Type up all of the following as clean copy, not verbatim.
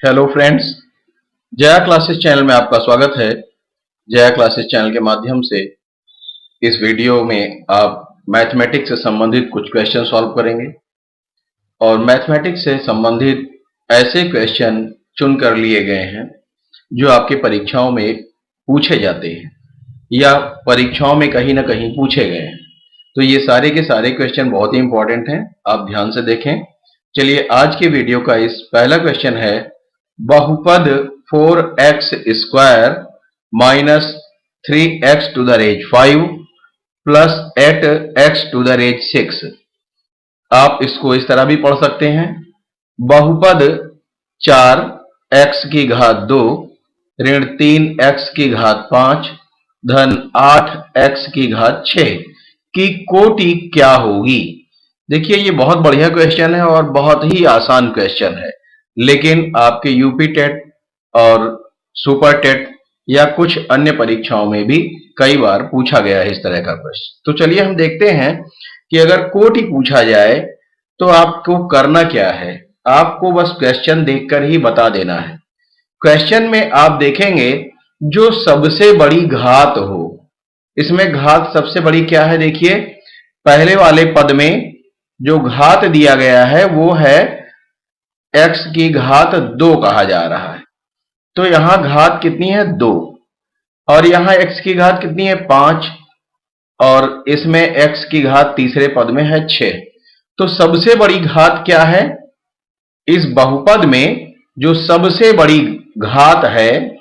Hello friends, Jaya classes channel में आपका स्वागत है। जया क्लासेस चैनल के माध्यम से इस वीडियो में आप मैथमेटिक्स से संबंधित कुछ क्वेश्चन सॉल्व करेंगे और मैथमेटिक्स से संबंधित ऐसे क्वेश्चन चुनकर लिए गए हैं जो आपके परीक्षाओं में पूछे जाते हैं या परीक्षाओं में कहीं ना कहीं पूछे गए हैं। तो ये सारे के सारे क्वेश्चन बहुत ही इंपॉर्टेंट हैं, आप ध्यान से देखें। चलिए, आज के वीडियो का इस पहला क्वेश्चन है, बहुपद 4x square minus 3x to the raise 5 plus 8x to the raise 6। आप इसको इस तरह भी पढ़ सकते हैं, बहुपद 4x की घात 2 ऋण 3x की घात 5 धन 8x की घात 6 की कोटि क्या होगी। देखिए, ये बहुत बढ़िया क्वेश्चन है और बहुत ही आसान क्वेश्चन है, लेकिन आपके यूपी टेट और सुपर टेट या कुछ अन्य परीक्षाओं में भी कई बार पूछा गया है इस तरह का प्रश्न। तो चलिए हम देखते हैं कि अगर कोटि पूछा जाए तो आपको करना क्या है। आपको बस क्वेश्चन देखकर ही बता देना है। क्वेश्चन में आप देखेंगे जो सबसे बड़ी घात हो, इसमें घात सबसे बड़ी क्या है। देखिए, पहले वाले पद में जो घात दिया गया है वो है x की घात 2 कहा जा रहा है। तो यहां घात कितनी है 2 और यहां x की घात कितनी है 5 और इसमें x की घात तीसरे पद में है 6। तो सबसे बड़ी घात क्या है इस बहुपद में। जो सबसे बड़ी घात है,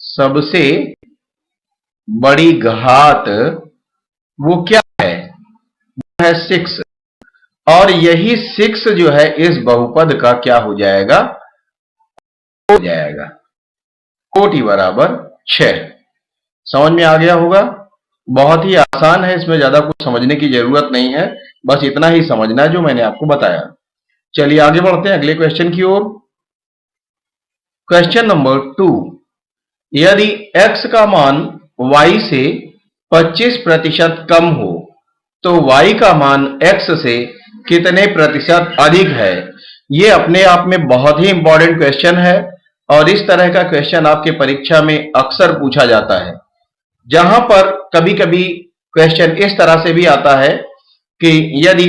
सबसे बड़ी घात वो क्या है, वो है 6। और यही 6 जो है इस बहुपद का क्या हो जाएगा, हो जाएगा कोटि बराबर 6। समझ में आ गया होगा। बहुत ही आसान है, इसमें ज्यादा कुछ समझने की जरूरत नहीं है, बस इतना ही समझना है जो मैंने आपको बताया। चलिए आगे बढ़ते हैं अगले क्वेश्चन की ओर। क्वेश्चन नंबर 2, यदि x का मान y से 25% कम हो तो y का मान x से कितने प्रतिशत अधिक है। ये अपने आप में बहुत ही इंपॉर्टेंट क्वेश्चन है और इस तरह का क्वेश्चन आपके परीक्षा में अक्सर पूछा जाता है, जहां पर कभी कभी क्वेश्चन इस तरह से भी आता है कि यदि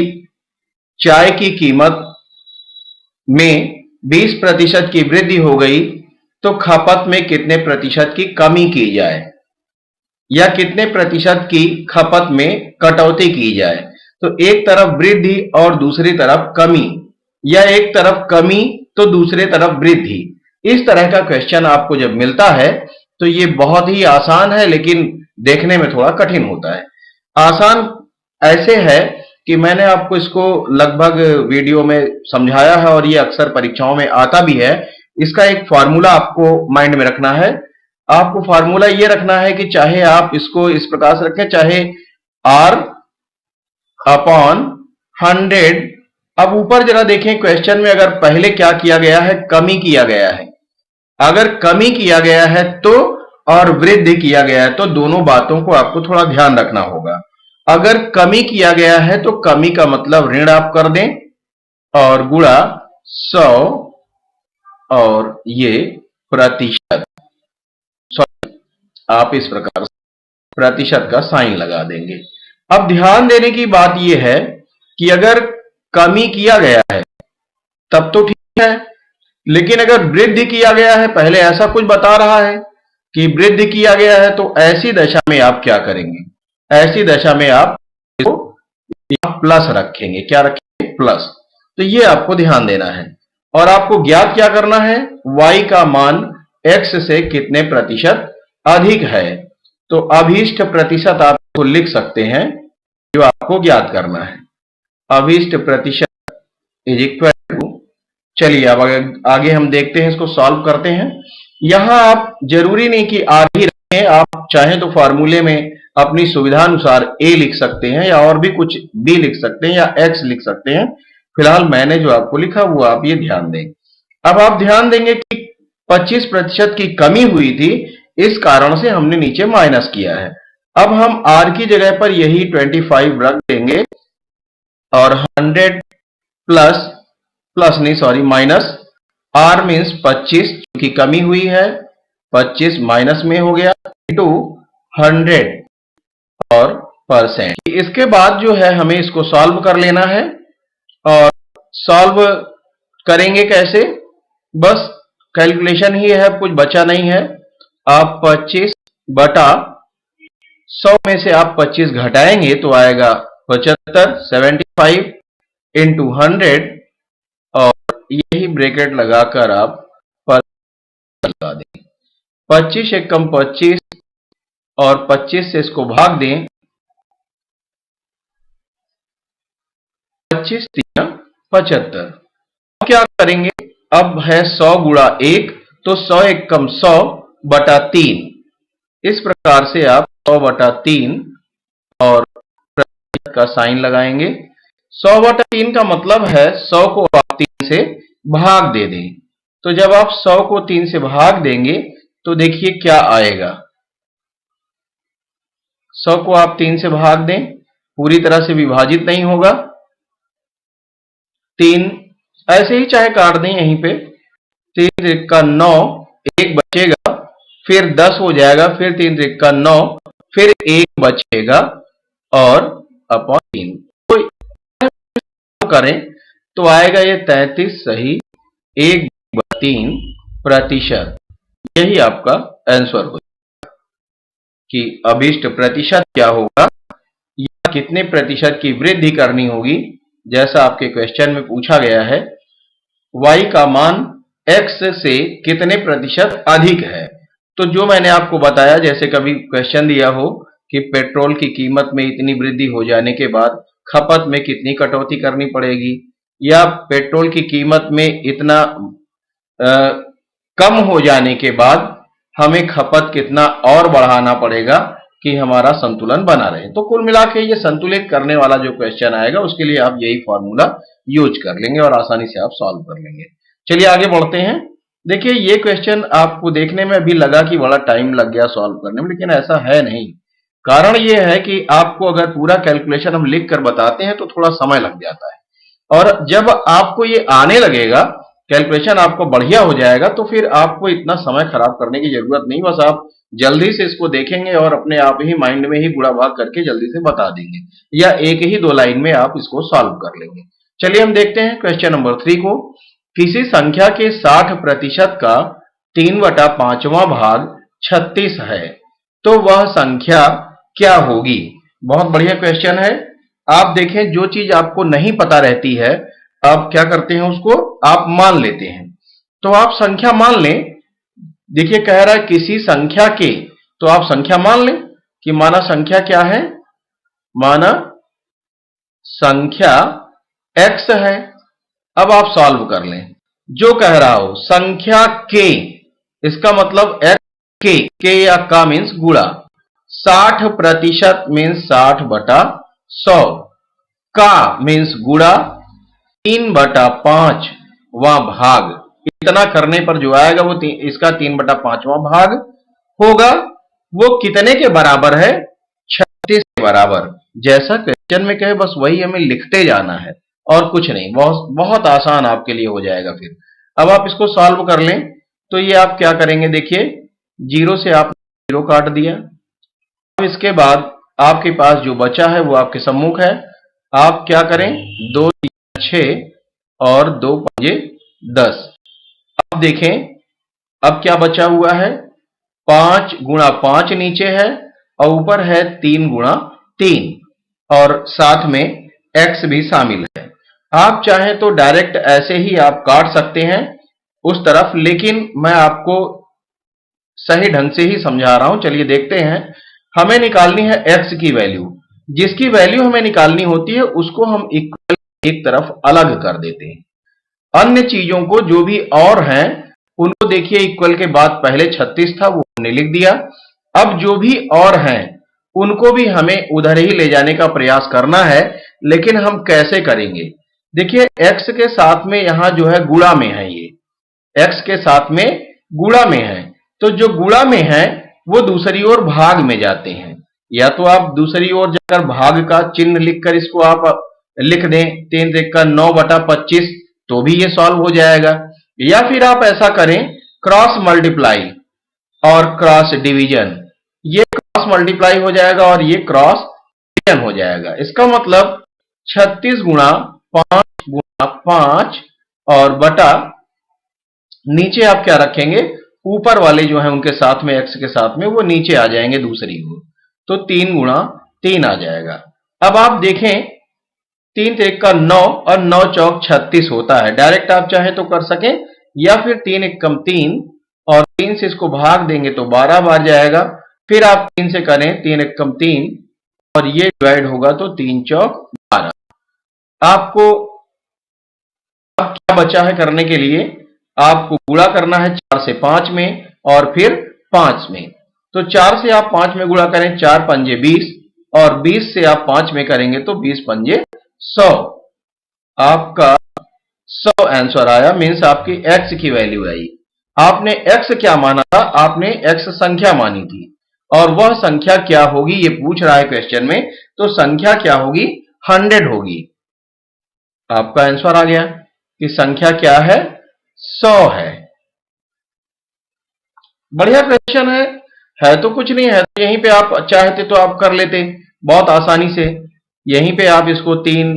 चाय की कीमत में 20% की वृद्धि हो गई तो खपत में कितने प्रतिशत की कमी की जाए या कितने प्रतिशत की खपत में कटौती की जाए। तो एक तरफ वृद्धि और दूसरी तरफ कमी, या एक तरफ कमी तो दूसरी तरफ वृद्धि। इस तरह का क्वेश्चन आपको जब मिलता है तो ये बहुत ही आसान है, लेकिन देखने में थोड़ा कठिन होता है। आसान ऐसे है कि मैंने आपको इसको लगभग वीडियो में समझाया है और ये अक्सर परीक्षाओं में आता भी है। इसका एक फार्मूला आपको माइंड में रखना है। आपको फार्मूला ये रखना है कि चाहे आप इसको इस प्रकार से रखें, चाहे r अपॉन 100। अब ऊपर जरा देखें क्वेश्चन में, अगर पहले क्या किया गया है, कमी किया गया है। अगर कमी किया गया है तो और वृद्धि किया गया है तो दोनों बातों को आपको थोड़ा ध्यान रखना होगा। अगर कमी किया गया है तो कमी का मतलब ऋण आप कर दें और गुणा 100 और ये प्रतिशत, आप इस प्रकार प्रतिशत का साइन लगा देंगे। अब ध्यान देने की बात यह है कि अगर कमी किया गया है तब तो ठीक है, लेकिन अगर वृद्धि किया गया है, पहले ऐसा कुछ बता रहा है कि वृद्धि किया गया है, तो ऐसी दशा में आप क्या करेंगे, ऐसी दशा में आप इसको प्लस रखेंगे। क्या रखेंगे, प्लस। तो ये आपको ध्यान देना है और आपको ज्ञात क्या करना है, y का मान x से कितने प्रतिशत अधिक है। तो अभीष्ट प्रतिशत आप इसको लिख सकते हैं, जो आपको ज्ञात करना है। अभीष्ट प्रतिशत इज इक्वल टू, चलिए अब आगे हम देखते हैं, इसको सॉल्व करते हैं। यहां आप जरूरी नहीं कि r ही रखें, आप चाहें तो फार्मूले में अपनी सुविधानुसार a लिख सकते हैं या और भी कुछ b लिख सकते हैं या x लिख सकते हैं। फिलहाल मैंने जो आपको लिखा वो आप ये ध्यान दें। अब आप ध्यान देंगे कि 25% की कमी हुई थी, इस कारण से हमने नीचे माइनस किया है। अब हम r की जगह पर यही 25 रख देंगे और 100 प्लस नहीं सॉरी माइनस r मीन्स 25 की कमी हुई है, 25 माइनस में हो गया इंटू 100 और परसेंट। इसके बाद जो है हमें इसको सॉल्व कर लेना है। और सॉल्व करेंगे कैसे, बस कैलकुलेशन ही है, कुछ बचा नहीं है। आप 25 बटा 100 में से आप 25 घटाएंगे तो आएगा 75, 75 इंटू 100 और यही ब्रैकेट लगाकर आप लगा दें। 25 एकम 25 और 25 से इसको भाग दें, 25 3 75। अब क्या करेंगे, अब है 100 गुणा 1 तो 100 एकम 100 बटा 3। इस प्रकार से आप 100 बटा 3 और का साइन लगाएंगे। 100 बटा 3 का मतलब है 100 को आप 3 से भाग दे दें। तो जब आप 100 को 3 से भाग देंगे तो देखिए क्या आएगा। 100 को आप 3 से भाग दें, पूरी तरह से विभाजित नहीं होगा, 3 ऐसे ही चाहे काट दें यहीं पे, 3 का 9, 1 बचेगा, फिर 10 हो जाएगा, फिर 3 का 9, फिर 1 बचेगा और अपॉन 3 तो करें तो आएगा ये 33 सही 1/3%। यही आपका आंसर होगा कि अभीष्ट प्रतिशत क्या होगा या कितने प्रतिशत की वृद्धि करनी होगी। जैसा आपके क्वेश्चन में पूछा गया है, y का मान x से कितने प्रतिशत अधिक है। तो जो मैंने आपको बताया, जैसे कभी क्वेश्चन दिया हो कि पेट्रोल की कीमत में इतनी वृद्धि हो जाने के बाद खपत में कितनी कटौती करनी पड़ेगी, या पेट्रोल की कीमत में इतना कम हो जाने के बाद हमें खपत कितना और बढ़ाना पड़ेगा कि हमारा संतुलन बना रहे। तो कुल मिला के ये संतुलित करने वाला जो क्वेश्चन आएगा उसके लिए आप यही फॉर्मूला यूज कर लेंगे और आसानी से आप सॉल्व कर लेंगे। चलिए आगे बढ़ते हैं। देखिए ये क्वेश्चन आपको देखने में भी लगा कि बड़ा टाइम लग गया सॉल्व करने में, लेकिन ऐसा है नहीं। कारण ये है कि आपको अगर पूरा कैलकुलेशन हम लिख कर बताते हैं तो थोड़ा समय लग जाता है, और जब आपको ये आने लगेगा, कैलकुलेशन आपको बढ़िया हो जाएगा, तो फिर आपको इतना समय खराब करने की जरूरत नहीं। बस आप जल्दी से इसको देखेंगे और अपने आप ही माइंड में ही गुणा भाग करके जल्दी से बता देंगे, या एक ही 2 लाइन में आप इसको सॉल्व कर लेंगे। चलिए हम देखते हैं क्वेश्चन नंबर 3 को। किसी संख्या के 60% का 3/5वां भाग 36 है, तो वह संख्या क्या होगी। बहुत बढ़िया क्वेश्चन है। आप देखें, जो चीज आपको नहीं पता रहती है आप क्या करते हैं, उसको आप मान लेते हैं। तो आप संख्या मान लें। देखिए कह रहा है किसी संख्या के, तो आप संख्या मान लें कि माना संख्या क्या है, माना संख्या x है। अब आप सॉल्व कर लें। जो कह रहा हो संख्या k, इसका मतलब x k या का मीन्स गुणा, 60% मीन्स 60/100, का मीन्स गुणा 3/5वां भाग। इतना करने पर जो आएगा वो इसका 3/5वां भाग होगा। वो कितने के बराबर है, 36 के बराबर। जैसा क्वेश्चन में कहे बस वही हमें लिखते जाना है और कुछ नहीं। बहुत बहुत आसान आपके लिए हो जाएगा। फिर अब आप इसको सॉल्व कर लें तो ये आप क्या करेंगे, देखिए 0 से आप 0 काट दिया। अब इसके बाद आपके पास जो बचा है वो आपके सम्मुख है। आप क्या करें, 2 6 और 2 5 10। अब देखें अब क्या बचा हुआ है, 5 गुणा 5 नीचे है और ऊपर है 3 गुणा 3 और साथ में x भी शामिल है। आप चाहें तो डायरेक्ट ऐसे ही आप काट सकते हैं उस तरफ, लेकिन मैं आपको सही ढंग से ही समझा रहा हूं। चलिए देखते हैं। हमें निकालनी है x की वैल्यू। जिसकी वैल्यू हमें निकालनी होती है उसको हम इक्वल एक तरफ अलग कर देते हैं। अन्य चीजों को जो भी और हैं उनको देखिए, इक्वल के बाद पहले 36 था वो हमने लिख दिया। अब जो भी और हैं उनको भी हमें उधर ही ले जाने का प्रयास करना है, लेकिन हम कैसे करेंगे। देखिए x के साथ में यहां जो है गुणा में है, ये x के साथ में गुणा में है, तो जो गुणा में है वो दूसरी ओर भाग में जाते हैं। या तो आप दूसरी ओर जाकर भाग का चिन्ह लिखकर इसको आप लिख दें 3 का 9/25, तो भी ये सॉल्व हो जाएगा। या फिर आप ऐसा करें क्रॉस मल्टीप्लाई और क्रॉस डिवीजन, ये क्रॉस मल्टीप्लाई हो जाएगा और ये क्रॉस डिवीजन हो जाएगा। इसका मतलब 36 गुणा 5 और बटा नीचे आप क्या रखेंगे, ऊपर वाले जो है उनके साथ में x के साथ में वो नीचे आ जाएंगे दूसरी ओर, तो 3 गुणा 3 आ जाएगा। अब आप देखें 3 1 का 9 और 9 चौक 36 होता है। डायरेक्ट आप चाहे तो कर सकें या फिर 3 1 कम 3 और 3 से इसको भाग देंगे तो 12 बार जाएगा। फिर आप 3 से करें 3 1 कम 3 और ये डिवाइड होगा तो 3 चौक 12। आपको अब क्या बचा है करने के लिए, आपको गुणा करना है 4 से 5 में और फिर 5 में। तो 4 से आप 5 में गुणा करें, 4 पंजे 20 और 20 से आप 5 में करेंगे तो 20 पंजे 100। आपका 100 आंसर आया, मीन्स आपकी x की वैल्यू आई। आपने x क्या माना था, आपने x संख्या मानी थी और वह संख्या क्या होगी ये पूछ रहा है क्वेश्चन में, तो संख्या क्या होगी, 100 होगी। आपका आंसर आ गया कि संख्या क्या है, 100 है। बढ़िया क्वेश्चन है तो कुछ नहीं है, तो यहीं पे आप चाहते तो आप कर लेते बहुत आसानी से। यहीं पे आप इसको 3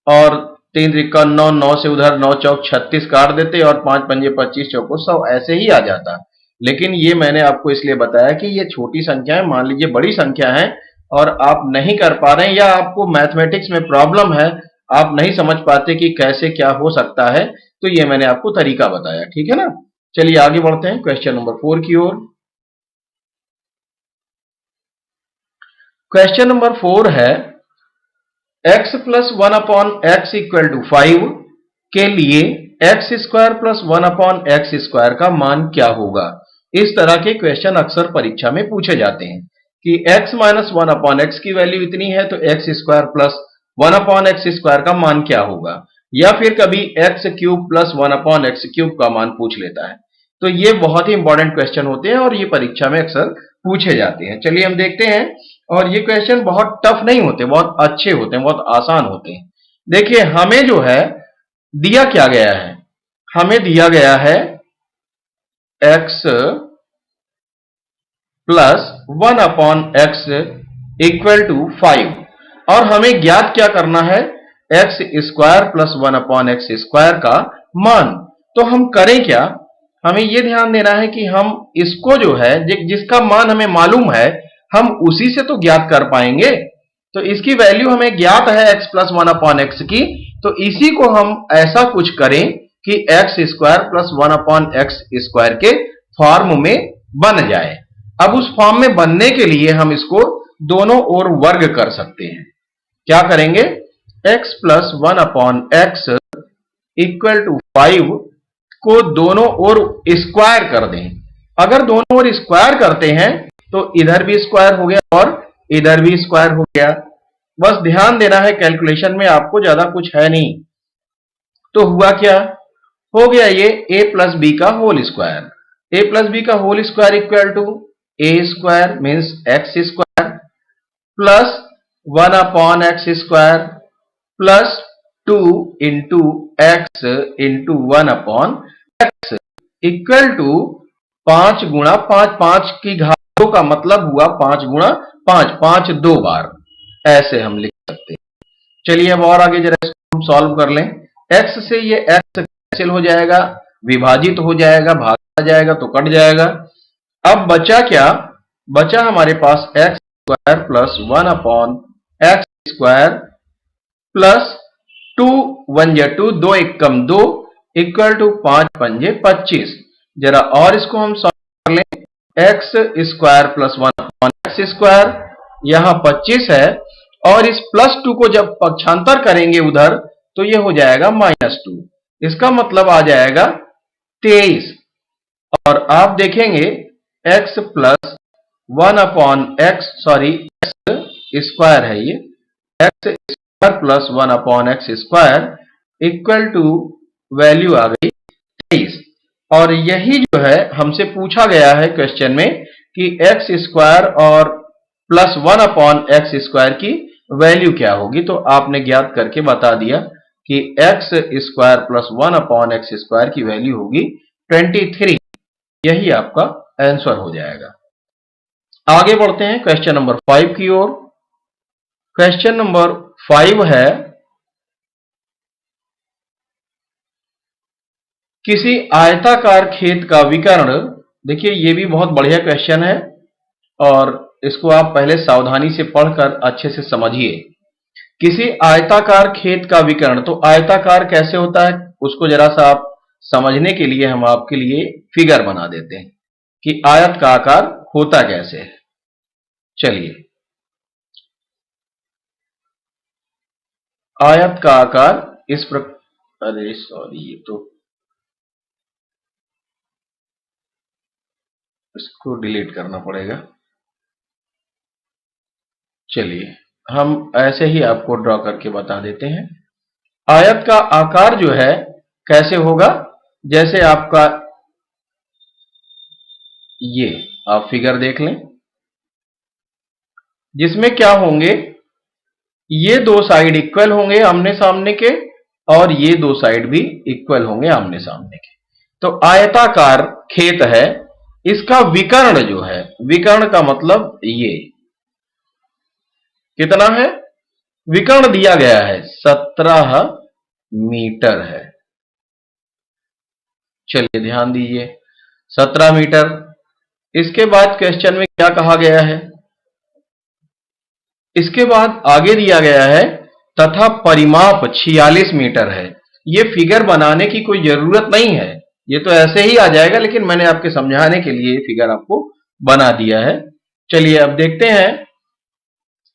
और 3 त्रिका 9, 9 से उधर 9 चौक 36 काट देते और 5 पंजे 25 चौको 100 ऐसे ही आ जाता। लेकिन ये मैंने आपको इसलिए बताया कि ये छोटी संख्या है, मान लीजिए बड़ी संख्या है और आप नहीं कर पा रहे हैं या आपको मैथमेटिक्स में प्रॉब्लम है, आप नहीं समझ पाते कि कैसे क्या हो सकता है, तो ये मैंने आपको तरीका बताया, ठीक है ना। चलिए आगे बढ़ते हैं क्वेश्चन नंबर 4 की ओर। क्वेश्चन नंबर 4 है x plus 1 upon x equal to 5 के लिए x square plus 1 upon x square का मान क्या होगा। इस तरह के क्वेश्चन अक्सर परीक्षा में पूछे जाते हैं कि x माइनस 1 अपॉन एक्स की वैल्यू इतनी है तो x square plus 1 upon x square का मान क्या होगा, या फिर कभी x cube plus 1 upon x cube का मान पूछ लेता है। तो ये बहुत ही इंपॉर्टेंट क्वेश्चन होते हैं और ये परीक्षा में अक्सर पूछे जाते हैं। चलिए हम देखते हैं, और ये क्वेश्चन बहुत टफ नहीं होते, बहुत अच्छे होते हैं, बहुत आसान होते हैं। देखिए हमें जो है दिया क्या गया है, हमें दिया गया है x plus 1 upon x equal to 5 और हमें ज्ञात क्या करना है, x square plus 1 upon x square का मान। तो हम करें क्या, हमें यह ध्यान देना है कि हम इसको जो है जिसका मान हमें मालूम है हम उसी से तो ज्ञात कर पाएंगे। तो इसकी वैल्यू हमें ज्ञात है x प्लस 1 अपॉन एक्स की, तो इसी को हम ऐसा कुछ करें कि x square plus 1 upon x square के फॉर्म में बन जाए। अब उस फॉर्म में बनने के लिए हम इसको दोनों ओर वर्ग कर सकते हैं। क्या करेंगे, x plus 1 upon x equal to 5 को दोनों ओर स्क्वायर कर दें। अगर दोनों ओर स्क्वायर करते हैं तो इधर भी स्क्वायर हो गया और इधर भी स्क्वायर हो गया। बस ध्यान देना है, कैलकुलेशन में आपको ज्यादा कुछ है नहीं। तो हुआ क्या, हो गया ये a प्लस बी का whole square. a plus b का whole square equal to a square means x square plus 1 upon x square plus 2 into x into 1 upon x equal to 5 गुणा 5, 5 की घात 2 का मतलब हुआ 5 गुणा 5, 5 2 बार, ऐसे हम लिख सकते हैं। चलिए अब और आगे जरा इसको हम सॉल्व कर लें। x से ये x कैंसिल हो जाएगा, विभाजित हो जाएगा, भागा जाएगा तो कट जाएगा। अब बचा क्या, बचा हमारे पास x square plus 1 upon x square plus 2 1 या 2, 2 1 कम 2 इक्वल टू 5 पंजे 25। जरा और इसको हम सॉल्व कर लें, x square plus 1 upon x square, यहां 25 है और इस प्लस 2 को जब पक्षांतर करेंगे उधर तो ये हो जाएगा -2, इसका मतलब आ जाएगा 23। और आप देखेंगे x plus 1 upon x, sorry x square है ये, x square plus 1 upon x square equal to value आ गई 23। और यही जो है हमसे पूछा गया है क्वेश्चन में कि एक्स स्क्वायर और प्लस 1 अपॉन एक्स स्क्वायर की वैल्यू क्या होगी, तो आपने ज्ञात करके बता दिया। कि एक्स स्क्वायर प्लस 1/x² की वैल्यू होगी 23। यही आपका आंसर हो जाएगा। आगे बढ़ते हैं क्वेश्चन नंबर 5 की ओर। क्वेश्चन नंबर 5 है, किसी आयताकार खेत का विकर्ण। देखिए ये भी बहुत बढ़िया क्वेश्चन है और इसको आप पहले सावधानी से पढ़कर अच्छे से समझिए। किसी आयताकार खेत का विकर्ण, तो आयताकार कैसे होता है उसको जरा सा आप समझने के लिए हम आपके लिए फिगर बना देते हैं कि आयत का आकार होता कैसे है। चलिए, आयत का आकार इस प्रकार, अरे सॉरी, ये तो इसको डिलीट करना पड़ेगा। चलिए हम ऐसे ही आपको ड्रॉ करके बता देते हैं। आयत का आकार जो है कैसे होगा, जैसे आपका ये आप फिगर देख लें, जिसमें क्या होंगे, ये दो साइड इक्वल होंगे आमने सामने के और ये दो साइड भी इक्वल होंगे आमने सामने के। तो आयताकार खेत है, इसका विकर्ण जो है, विकर्ण का मतलब ये कितना है, विकर्ण दिया गया है 17 मीटर है। चलिए ध्यान दीजिए 17 मीटर। इसके बाद क्वेश्चन में क्या कहा गया है, इसके बाद आगे दिया गया है तथा परिमाप 46 मीटर है। ये फिगर बनाने की कोई जरूरत नहीं है, ये तो ऐसे ही आ जाएगा, लेकिन मैंने आपके समझाने के लिए फिगर आपको बना दिया है। चलिए अब देखते हैं,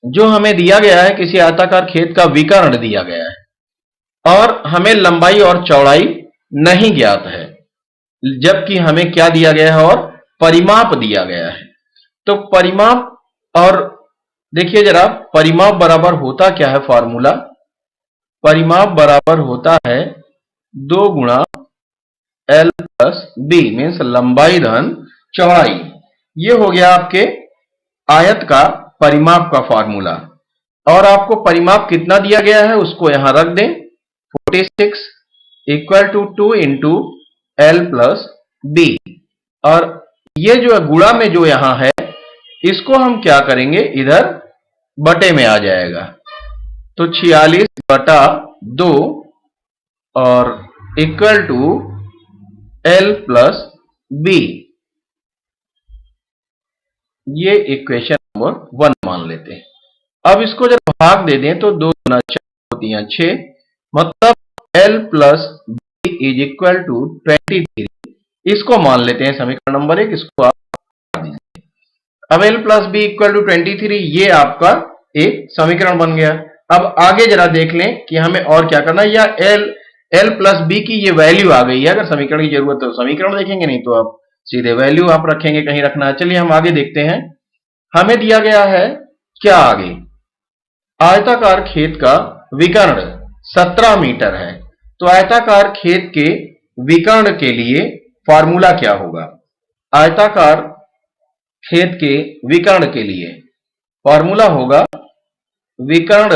जो हमें दिया गया है किसी आयताकार खेत का विकर्ण दिया गया है और हमें लंबाई और चौड़ाई नहीं ज्ञात है, जबकि हमें क्या दिया गया है और परिमाप दिया गया है। तो परिमाप, और देखिए जरा परिमाप बराबर होता क्या है, फॉर्मूला परिमाप बराबर होता है 2 गुणा L प्लस बी, मीन्स लंबाई धन चौड़ाई। ये हो गया आपके आयत का परिमाप का फॉर्मूला। और आपको परिमाप कितना दिया गया है उसको यहां रख दें, 46 equal to 2 into L plus B. और ये जो गुणा में जो यहां है, इसको हम क्या करेंगे, इधर बटे में आ जाएगा। तो 46/2 और equal to L plus B. ये इक्वेशन नंबर 1 मान लेते हैं। अब इसको जब भाग दे दें तो 2 गुना 4 होती हैं 6, मतलब L plus B is equal to 23। इसको मान लेते हैं समीकरण नंबर 1, इसको आप दीजिए। अब L plus B equal to 23, ये आपका एक समीकरण बन गया। अब आगे जरा देख लें कि हमें और क्या करना है, या L प्लस बी की ये वैल्यू आ गई है। अगर समीकरण की जरूरत है तो समीकरण देखेंगे, नहीं तो आप सीधे वैल्यू आप रखेंगे, कहीं रखना है। चलिए हम आगे देखते हैं, हमें दिया गया है क्या आगे, आयताकार खेत का विकर्ण 17 मीटर है। तो आयताकार खेत के विकर्ण के लिए फॉर्मूला क्या होगा, आयताकार खेत के विकर्ण के लिए फॉर्मूला होगा विकर्ण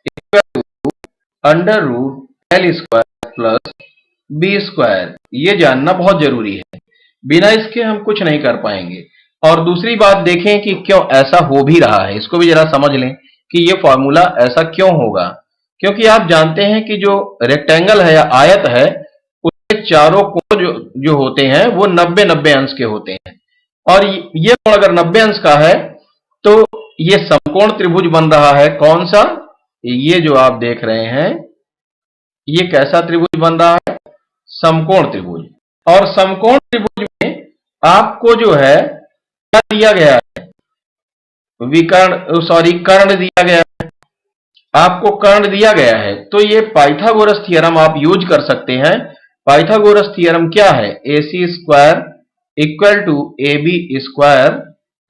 equal to under root L square plus B square. ये जानना बहुत जरूरी है, बिना इसके हम कुछ नहीं कर पाएंगे। और दूसरी बात देखें कि क्यों ऐसा हो भी रहा है, इसको भी जरा समझ लें कि ये फॉर्मूला ऐसा क्यों होगा। क्योंकि आप जानते हैं कि जो रेक्टेंगल है या आयत है, उसके चारों कोण जो होते हैं वो 90-90 अंश के होते हैं। और ये कोण अगर 90 अंश का है तो ये समकोण त्रिभुज बन रहा है। कौन सा, ये जो आप देख रहे हैं, ये कैसा त्रिभुज बन रहा है, समकोण त्रिभुज। और समकोण त्रिभुज में आपको जो है क्या दिया गया है, कर्ण दिया गया है, आपको कर्ण दिया गया है। तो ये पाइथागोरस थ्योरम आप यूज कर सकते हैं। पाइथागोरस थ्योरम क्या है, AC square equal to AB square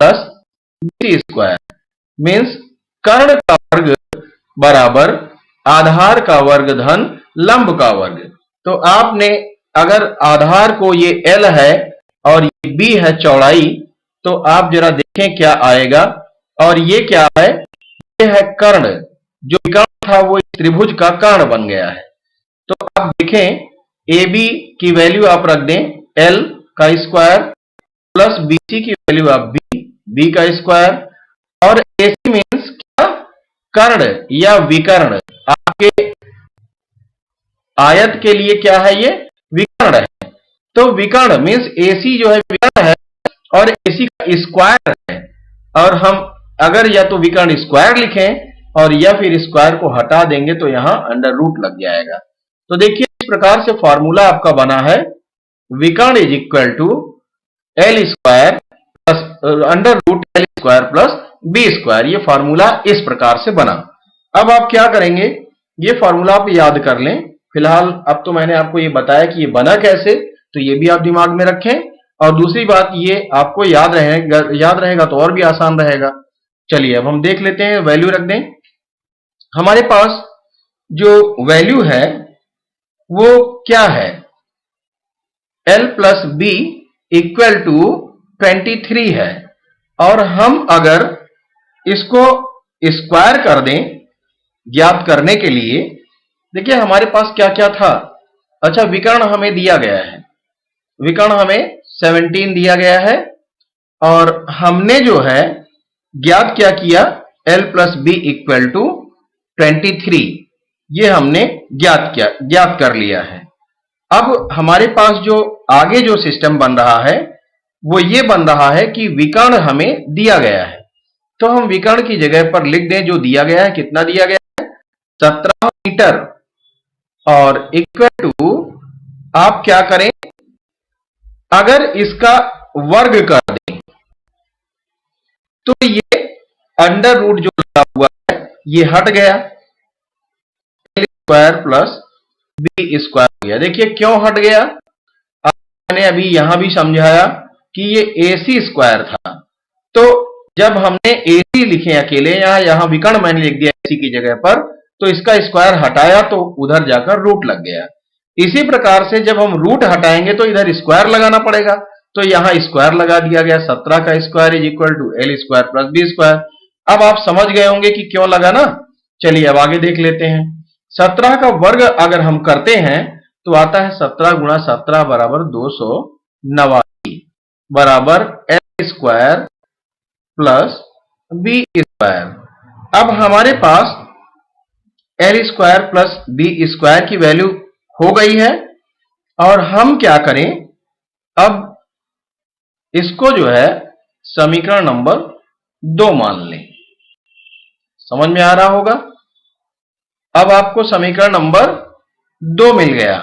plus BC square, means कर्ण का वर्ग बराबर आधार का वर्ग धन लंब का वर्ग। तो आपने अगर आधार को ये L है और ये B है चौड़ाई, तो आप जरा देखें क्या आएगा। और ये क्या है, ये है कर्ण, जो विकर्ण था वो त्रिभुज का कर्ण बन गया है। लिखें ए बी की वैल्यू आप रख दें एल का स्क्वायर प्लस बी सी की वैल्यू आप बी का स्क्वायर, और ए सी मीन्स क्या, कर्ण या विकर्ण। आपके आयत के लिए क्या है, ये विकर्ण है। तो विकर्ण मीन्स एसी जो है विकर्ण है और एसी का स्क्वायर है, और हम अगर या तो विकर्ण स्क्वायर लिखें और या फिर स्क्वायर को हटा देंगे तो यहां अंडर रूट लग जाएगा। तो देखिए इस प्रकार से फॉर्मूला आपका बना है विकर्ण is equal to L square plus under root L square plus B square. ये फॉर्मूला इस प्रकार से बना। अब आप क्या करेंगे, ये फॉर्मूला आप याद कर लें। फिलहाल अब तो मैंने आपको ये बताया कि ये बना कैसे, तो ये भी आप दिमाग में रखें। और दूसरी बात, ये आपको याद रहेगा तो और भी आसान रहेगा। चलिए अब हम देख लेते हैं, वैल्यू रख दें। हमारे पास जो वैल्यू है वो क्या है, L plus B equal to 23 है, और हम अगर इसको स्क्वायर कर दें ज्ञात करने के लिए, देखिए हमारे पास क्या क्या था। अच्छा, विकर्ण हमें दिया गया है, विकर्ण हमें 17 दिया गया है, और हमने जो है ज्ञात क्या किया, L plus B equal to 23, ये हमने ज्ञात कर लिया है। अब हमारे पास जो आगे जो सिस्टम बन रहा है वो ये बन रहा है कि विकर्ण हमें दिया गया है, तो हम विकर्ण की जगह पर लिख दें जो दिया गया है, कितना दिया गया है, 17 मीटर, और इक्वल टू आप क्या करें, अगर इसका वर्ग कर दें तो ये अंडर रूट जो लगा हुआ है ये हट गया, L square plus B square हो गया। देखिए क्यों हट गया, मैंने अभी यहां भी समझाया कि ये एसी स्क्वायर था, तो जब हमने एसी लिखे अकेले, यहां विकर्ण मैंने लिख दिया एसी की जगह पर, तो इसका स्क्वायर हटाया तो उधर जाकर रूट लग गया। इसी प्रकार से जब हम रूट हटाएंगे तो इधर स्क्वायर लगाना पड़ेगा, तो यहां स्क्वायर लगा दिया गया, 17 का square is equal to L square plus B square. अब आप समझ गए होंगे कि क्यों लगा ना। चलिए अब आगे देख लेते हैं। 17 का वर्ग अगर हम करते हैं तो आता है 17 गुणा 17 बराबर 289 बराबर l square plus B square. अब हमारे पास l square plus B square की वैल्यू हो गई है, और हम क्या करें, अब इसको जो है समीकरण नंबर 2 मान लें। समझ में आ रहा होगा। अब आपको समीकरण नंबर 2 मिल गया,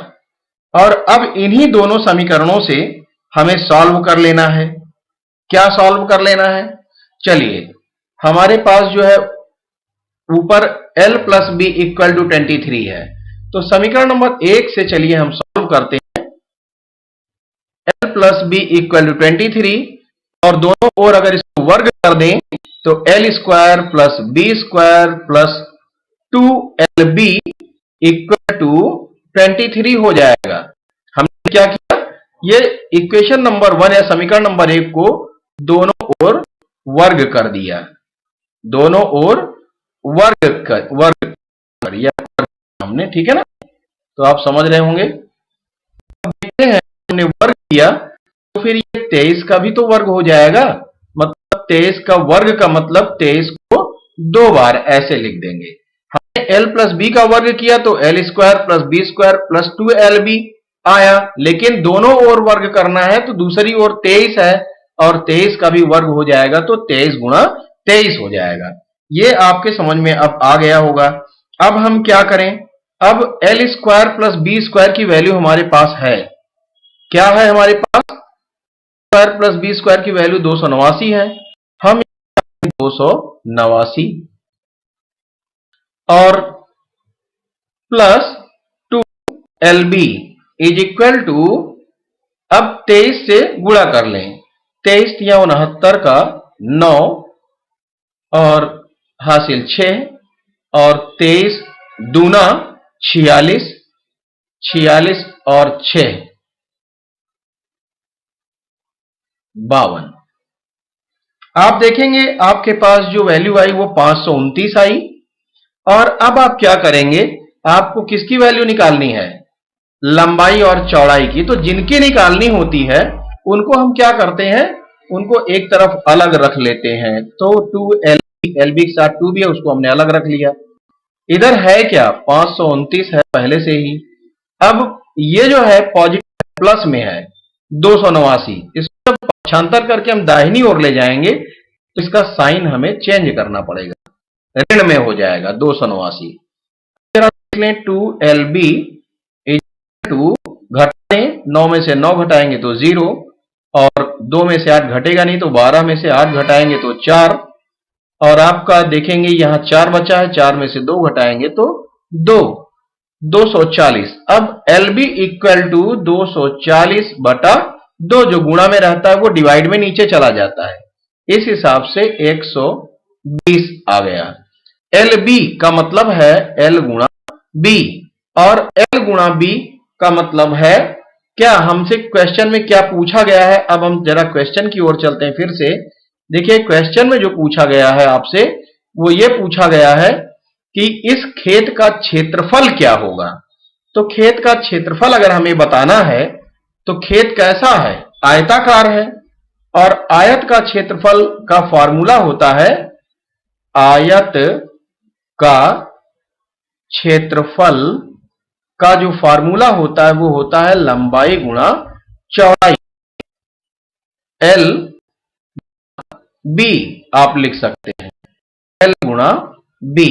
और अब इन्हीं दोनों समीकरणों से हमें सॉल्व कर लेना है। क्या सॉल्व कर लेना है, चलिए हमारे पास जो है ऊपर L plus B equal to 23 है, तो समीकरण नंबर 1 से चलिए हम सॉल्व करते हैं। L plus B equal to 23, और दोनों ओर अगर इसको वर्ग कर दें तो L square plus B square plus 2LB equal to 23 हो जाएगा। हमने क्या किया, ये इक्वेशन नंबर 1 या समीकरण नंबर 1 को दोनों ओर वर्ग कर दिया, दोनों ओर वर्ग कर या हमने, ठीक है ना। तो आप समझ रहे होंगे। अब देखते हैं, हमने वर्ग किया तो फिर ये 23 का भी तो वर्ग हो जाएगा, मतलब 23 का वर्ग का मतलब 23 को 2 बार ऐसे लिख देंगे। हमने L प्लस बी का वर्ग किया तो L square plus B square plus 2LB आया, लेकिन दोनों ओर वर्ग करना है तो दूसरी ओर 23 है, और 23 का भी वर्ग हो जाएगा तो 23 गुणा 23 हो जाएगा। ये आपके समझ में अब आ गया होगा। अब हम क्या करें, अब L square plus B square की वैल्यू हमारे पास है, क्या है हमारे पास, स्क्वायर प्लस बी स्क्वायर की वैल्यू 289 है। हम 289 और plus 2LB is equal to, अब 23 से गुणा कर लें, 23 या 69 का 9 और हासिल 6, और 23 दूना 46, 46 और 6 52। आप देखेंगे आपके पास जो वैल्यू आई वो 529 आई। और अब आप क्या करेंगे, आपको किसकी वैल्यू निकालनी है, लंबाई और चौड़ाई की, तो जिनकी निकालनी होती है उनको हम क्या करते हैं, उनको एक तरफ अलग रख लेते हैं। तो 2LB, LB के साथ 2 भी है, उसको हमने अलग रख लिया। इधर है क्या, 529 है पहले से ही। अब ये जो है पॉजिटिव प्लस में है 289, इसको जब पक्षांतर करके हम दाहिनी ओर ले जाएंगे तो इसका साइन हमें चेंज करना पड़ेगा, ऋण में हो जाएगा 289। 2LB टू घटाएं, 9 में से 9 घटाएंगे तो 0, और 2 में से 8 घटेगा नहीं तो 12 में से 8 घटाएंगे तो 4, और आपका देखेंगे यहां 4 बचा है, 4 में से 2 घटाएंगे तो 2, 240। अब LB इक्वल टू 240 बटा 2, जो गुणा में रहता है वो डिवाइड में नीचे चला जाता है, इस हिसाब से 120 आ गया। LB का मतलब है L गुणा B, और L गुणा B का मतलब है क्या, हमसे क्वेश्चन में क्या पूछा गया है। अब हम जरा क्वेश्चन की ओर चलते हैं फिर से। देखिए क्वेश्चन में जो पूछा गया है आपसे, वो ये पूछा गया है कि इस खेत का क्षेत्रफल क्या होगा। तो खेत का क्षेत्रफल अगर हमें बताना है तो खेत कैसा है, आयताकार है, और आयत का क्षेत्रफल का फॉर्मूला होता है, आयत का क्षेत्रफल का जो फॉर्मूला होता है वो होता है लंबाई गुणा चौड़ाई, L B आप लिख सकते हैं, L गुणा B।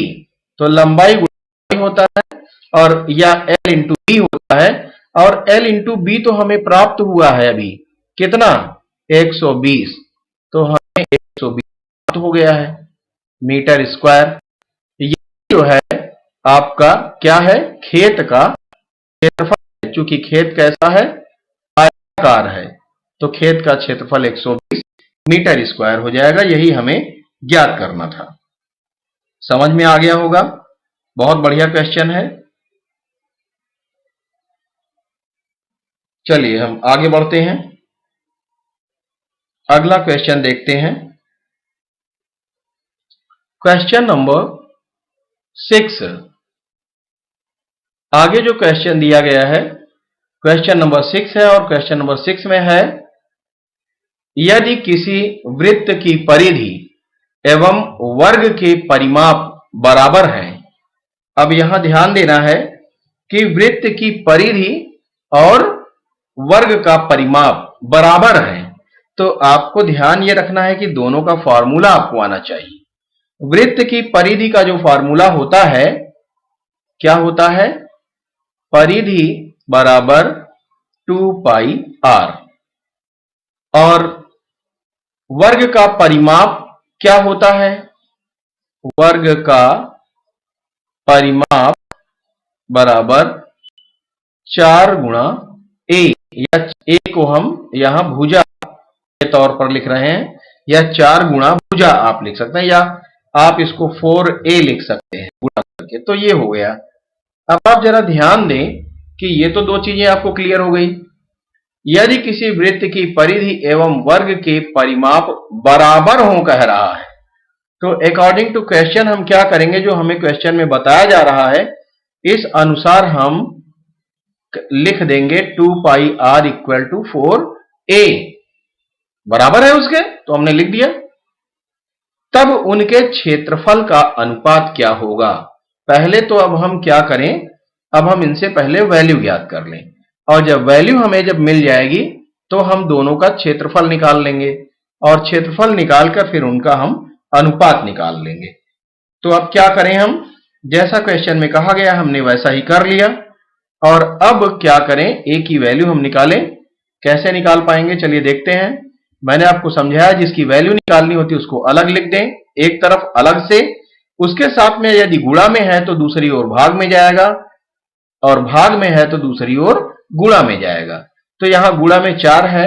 तो लंबाई गुणा होता है और या L इंटू B होता है, और L इंटू B तो हमें प्राप्त हुआ है अभी कितना, 120, तो हमें 120 प्राप्त हो गया है मीटर स्क्वायर। ये जो है आपका क्या है, खेत का क्षेत्रफल। चूंकि खेत कैसा है, आयताकार है, तो खेत का क्षेत्रफल 120 मीटर स्क्वायर हो जाएगा। यही हमें ज्ञात करना था। समझ में आ गया होगा, बहुत बढ़िया क्वेश्चन है। चलिए हम आगे बढ़ते हैं, अगला क्वेश्चन देखते हैं। Question number 6। आगे जो क्वेश्चन दिया गया है क्वेश्चन नंबर 6 है, और क्वेश्चन नंबर 6 में है, यदि किसी वृत्त की परिधि एवं वर्ग के परिमाप बराबर हैं। अब यहां ध्यान देना है कि वृत्त की परिधि और वर्ग का परिमाप बराबर है, तो आपको ध्यान यह रखना है कि दोनों का फॉर्मूला आपको आना चाहिए। वृत्त की परिधि का जो फॉर्मूला होता है, क्या होता है, परिधि बराबर 2πr, और वर्ग का परिमाप क्या होता है, वर्ग का परिमाप बराबर 4 गुणा a, या a को हम यहां भुजा के तौर पर लिख रहे हैं, या 4 गुणा भुजा आप लिख सकते हैं, या आप इसको 4a लिख सकते हैं गुणा करके। तो ये हो गया। अब आप जरा ध्यान दें कि ये तो दो चीजें आपको क्लियर हो गई। यदि किसी वृत्त की परिधि एवं वर्ग के परिमाप बराबर हो कह रहा है, तो अकॉर्डिंग टू क्वेश्चन हम क्या करेंगे, जो हमें क्वेश्चन में बताया जा रहा है इस अनुसार हम लिख देंगे 2πr इक्वल टू 4a, बराबर है उसके, तो हमने लिख दिया। तब उनके क्षेत्रफल का अनुपात क्या होगा। पहले तो अब हम क्या करें, अब हम इनसे पहले वैल्यू ज्ञात कर लें, और जब वैल्यू हमें जब मिल जाएगी तो हम दोनों का क्षेत्रफल निकाल लेंगे, और क्षेत्रफल निकालकर फिर उनका हम अनुपात निकाल लेंगे। तो अब क्या करें, हम जैसा क्वेश्चन में कहा गया हमने वैसा ही कर लिया, और अब क्या करें, a की वैल्यू हम निकालें। कैसे निकाल पाएंगे, चलिए देखते हैं। मैंने आपको समझाया जिसकी वैल्यू निकालनी होती है उसको अलग लिख दें, एक तरफ अलग से, उसके साथ में यदि गुणा में है तो दूसरी ओर भाग में जाएगा, और भाग में है तो दूसरी ओर गुणा में जाएगा। तो यहां गुणा में 4 है,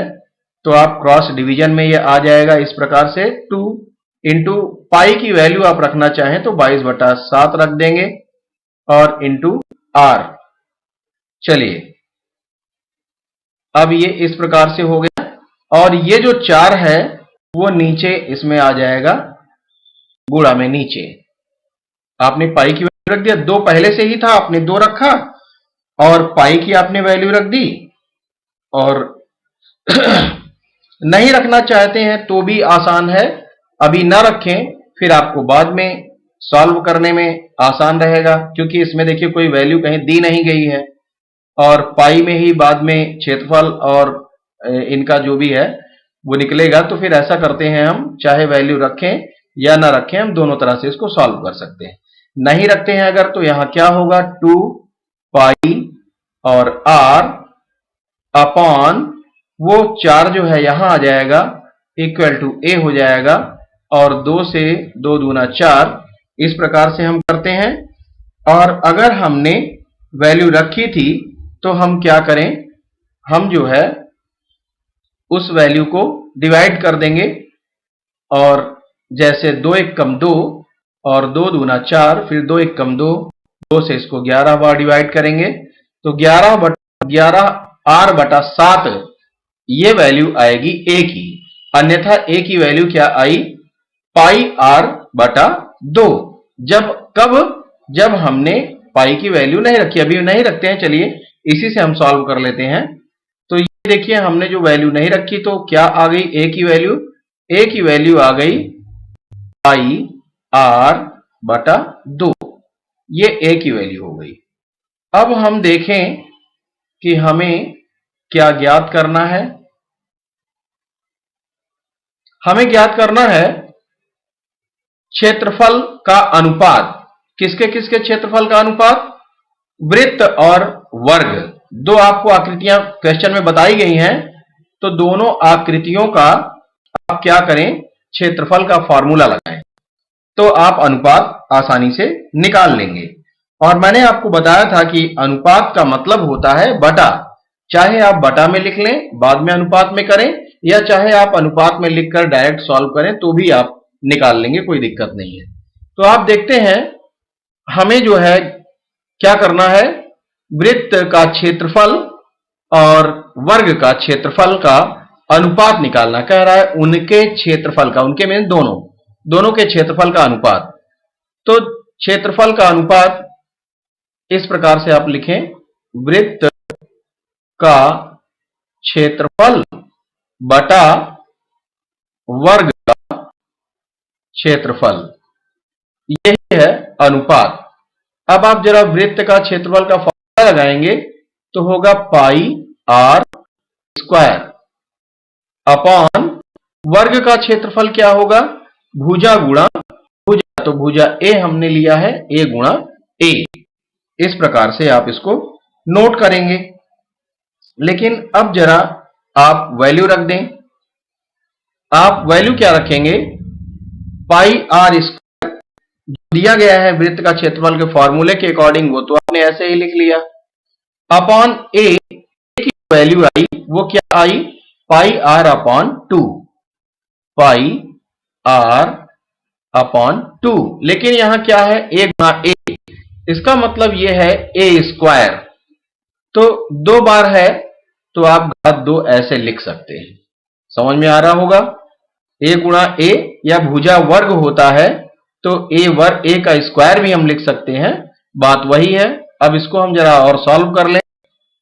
तो आप क्रॉस डिवीजन में ये आ जाएगा इस प्रकार से, 2 इंटू पाई की वैल्यू आप रखना चाहें तो 22/7 रख देंगे, और इंटू r। चलिए अब ये इस प्रकार से हो गया, और ये जो 4 है वो नीचे इसमें आ जाएगा गुणा में। नीचे आपने पाई की वैल्यू रख दिया, 2 पहले से ही था, आपने 2 रखा, और पाई की आपने वैल्यू रख दी, और नहीं रखना चाहते हैं तो भी आसान है, अभी ना रखें, फिर आपको बाद में सॉल्व करने में आसान रहेगा, क्योंकि इसमें देखिए कोई वैल्यू कहीं दी नहीं गई है और पाई में ही बाद में क्षेत्रफल और इनका जो भी है वो निकलेगा। तो फिर ऐसा करते हैं, हम चाहे वैल्यू रखें या ना रखें, हम दोनों तरह से इसको सॉल्व कर सकते हैं। नहीं रखते हैं अगर, तो यहां क्या होगा, 2 पाई और r अपॉन वो 4 जो है यहां आ जाएगा, इक्वल टू a हो जाएगा, और 2 से 2 दूना 4, इस प्रकार से हम करते हैं। और अगर हमने वैल्यू रखी थी तो हम क्या करें, हम जो है उस वैल्यू को डिवाइड कर देंगे, और जैसे 2 1 कम 2 और 2 दूना 4, फिर 2 1 कम 2, 2 से इसको 11 बार डिवाइड करेंगे, तो 11 r बटा 7 ये वैल्यू आएगी a की। अन्यथा a की वैल्यू क्या आई, पाई r बटा 2। जब हमने पाई की वैल्यू नहीं रखी, अभी नहीं रखते हैं, चलिए इसी से हम सॉल्व कर लेते हैं। तो ये देखिए हमने जो वैल्यू नहीं रखी तो क्या आ गई, a की वैल्यू आ गई पाई r बटा 2, ये a की वैल्यू हो गई। अब हम देखें कि हमें क्या ज्ञात करना है। हमें ज्ञात करना है क्षेत्रफल का अनुपात। किसके किसके क्षेत्रफल का अनुपात, वृत्त और वर्ग। दो आपको आकृतियां क्वेश्चन में बताई गई हैं, तो दोनों आकृतियों का आप क्या करें, क्षेत्रफल का फॉर्मूला लगाएं, तो आप अनुपात आसानी से निकाल लेंगे। और मैंने आपको बताया था कि अनुपात का मतलब होता है बटा, चाहे आप बटा में लिख लें बाद में अनुपात में करें, या चाहे आप अनुपात में लिखकर डायरेक्ट सॉल्व करें तो भी आप निकाल लेंगे, कोई दिक्कत नहीं है। तो आप देखते हैं हमें जो है क्या करना है, वृत्त का क्षेत्रफल और वर्ग का क्षेत्रफल का अनुपात निकालना। कह रहा है उनके क्षेत्रफल का, उनके में दोनों के क्षेत्रफल का अनुपात। तो क्षेत्रफल का अनुपात इस प्रकार से आप लिखें, वृत्त का क्षेत्रफल बटा वर्ग का क्षेत्रफल, यही है अनुपात। अब आप जरा वृत्त का क्षेत्रफल का फॉर्मूला लगाएंगे तो होगा पाई r स्क्वायर अपॉन वर्ग का क्षेत्रफल क्या होगा, भुजा गुणा भुजा, तो भुजा a हमने लिया है, a गुणा a। इस प्रकार से आप इसको नोट करेंगे। लेकिन अब जरा आप वैल्यू रख दें। आप वैल्यू क्या रखेंगे, पाई r स्क्वायर जो दिया गया है वृत्त का क्षेत्रफल के फॉर्मूले के अकॉर्डिंग, वो तो आपने ऐसे ही लिख लिया, अपॉन a की वैल्यू आई, वो क्या आई, पाई r अपॉन 2, पाई r अपॉन 2। लेकिन यहां क्या है, a गुणा a, इसका मतलब यह है a स्क्वायर, तो 2 बार है तो आप घात 2 ऐसे लिख सकते हैं। समझ में आ रहा होगा, a गुणा a या भुजा वर्ग होता है तो a वर्ग, a का स्क्वायर भी हम लिख सकते हैं, बात वही है। अब इसको हम जरा और सॉल्व कर लें,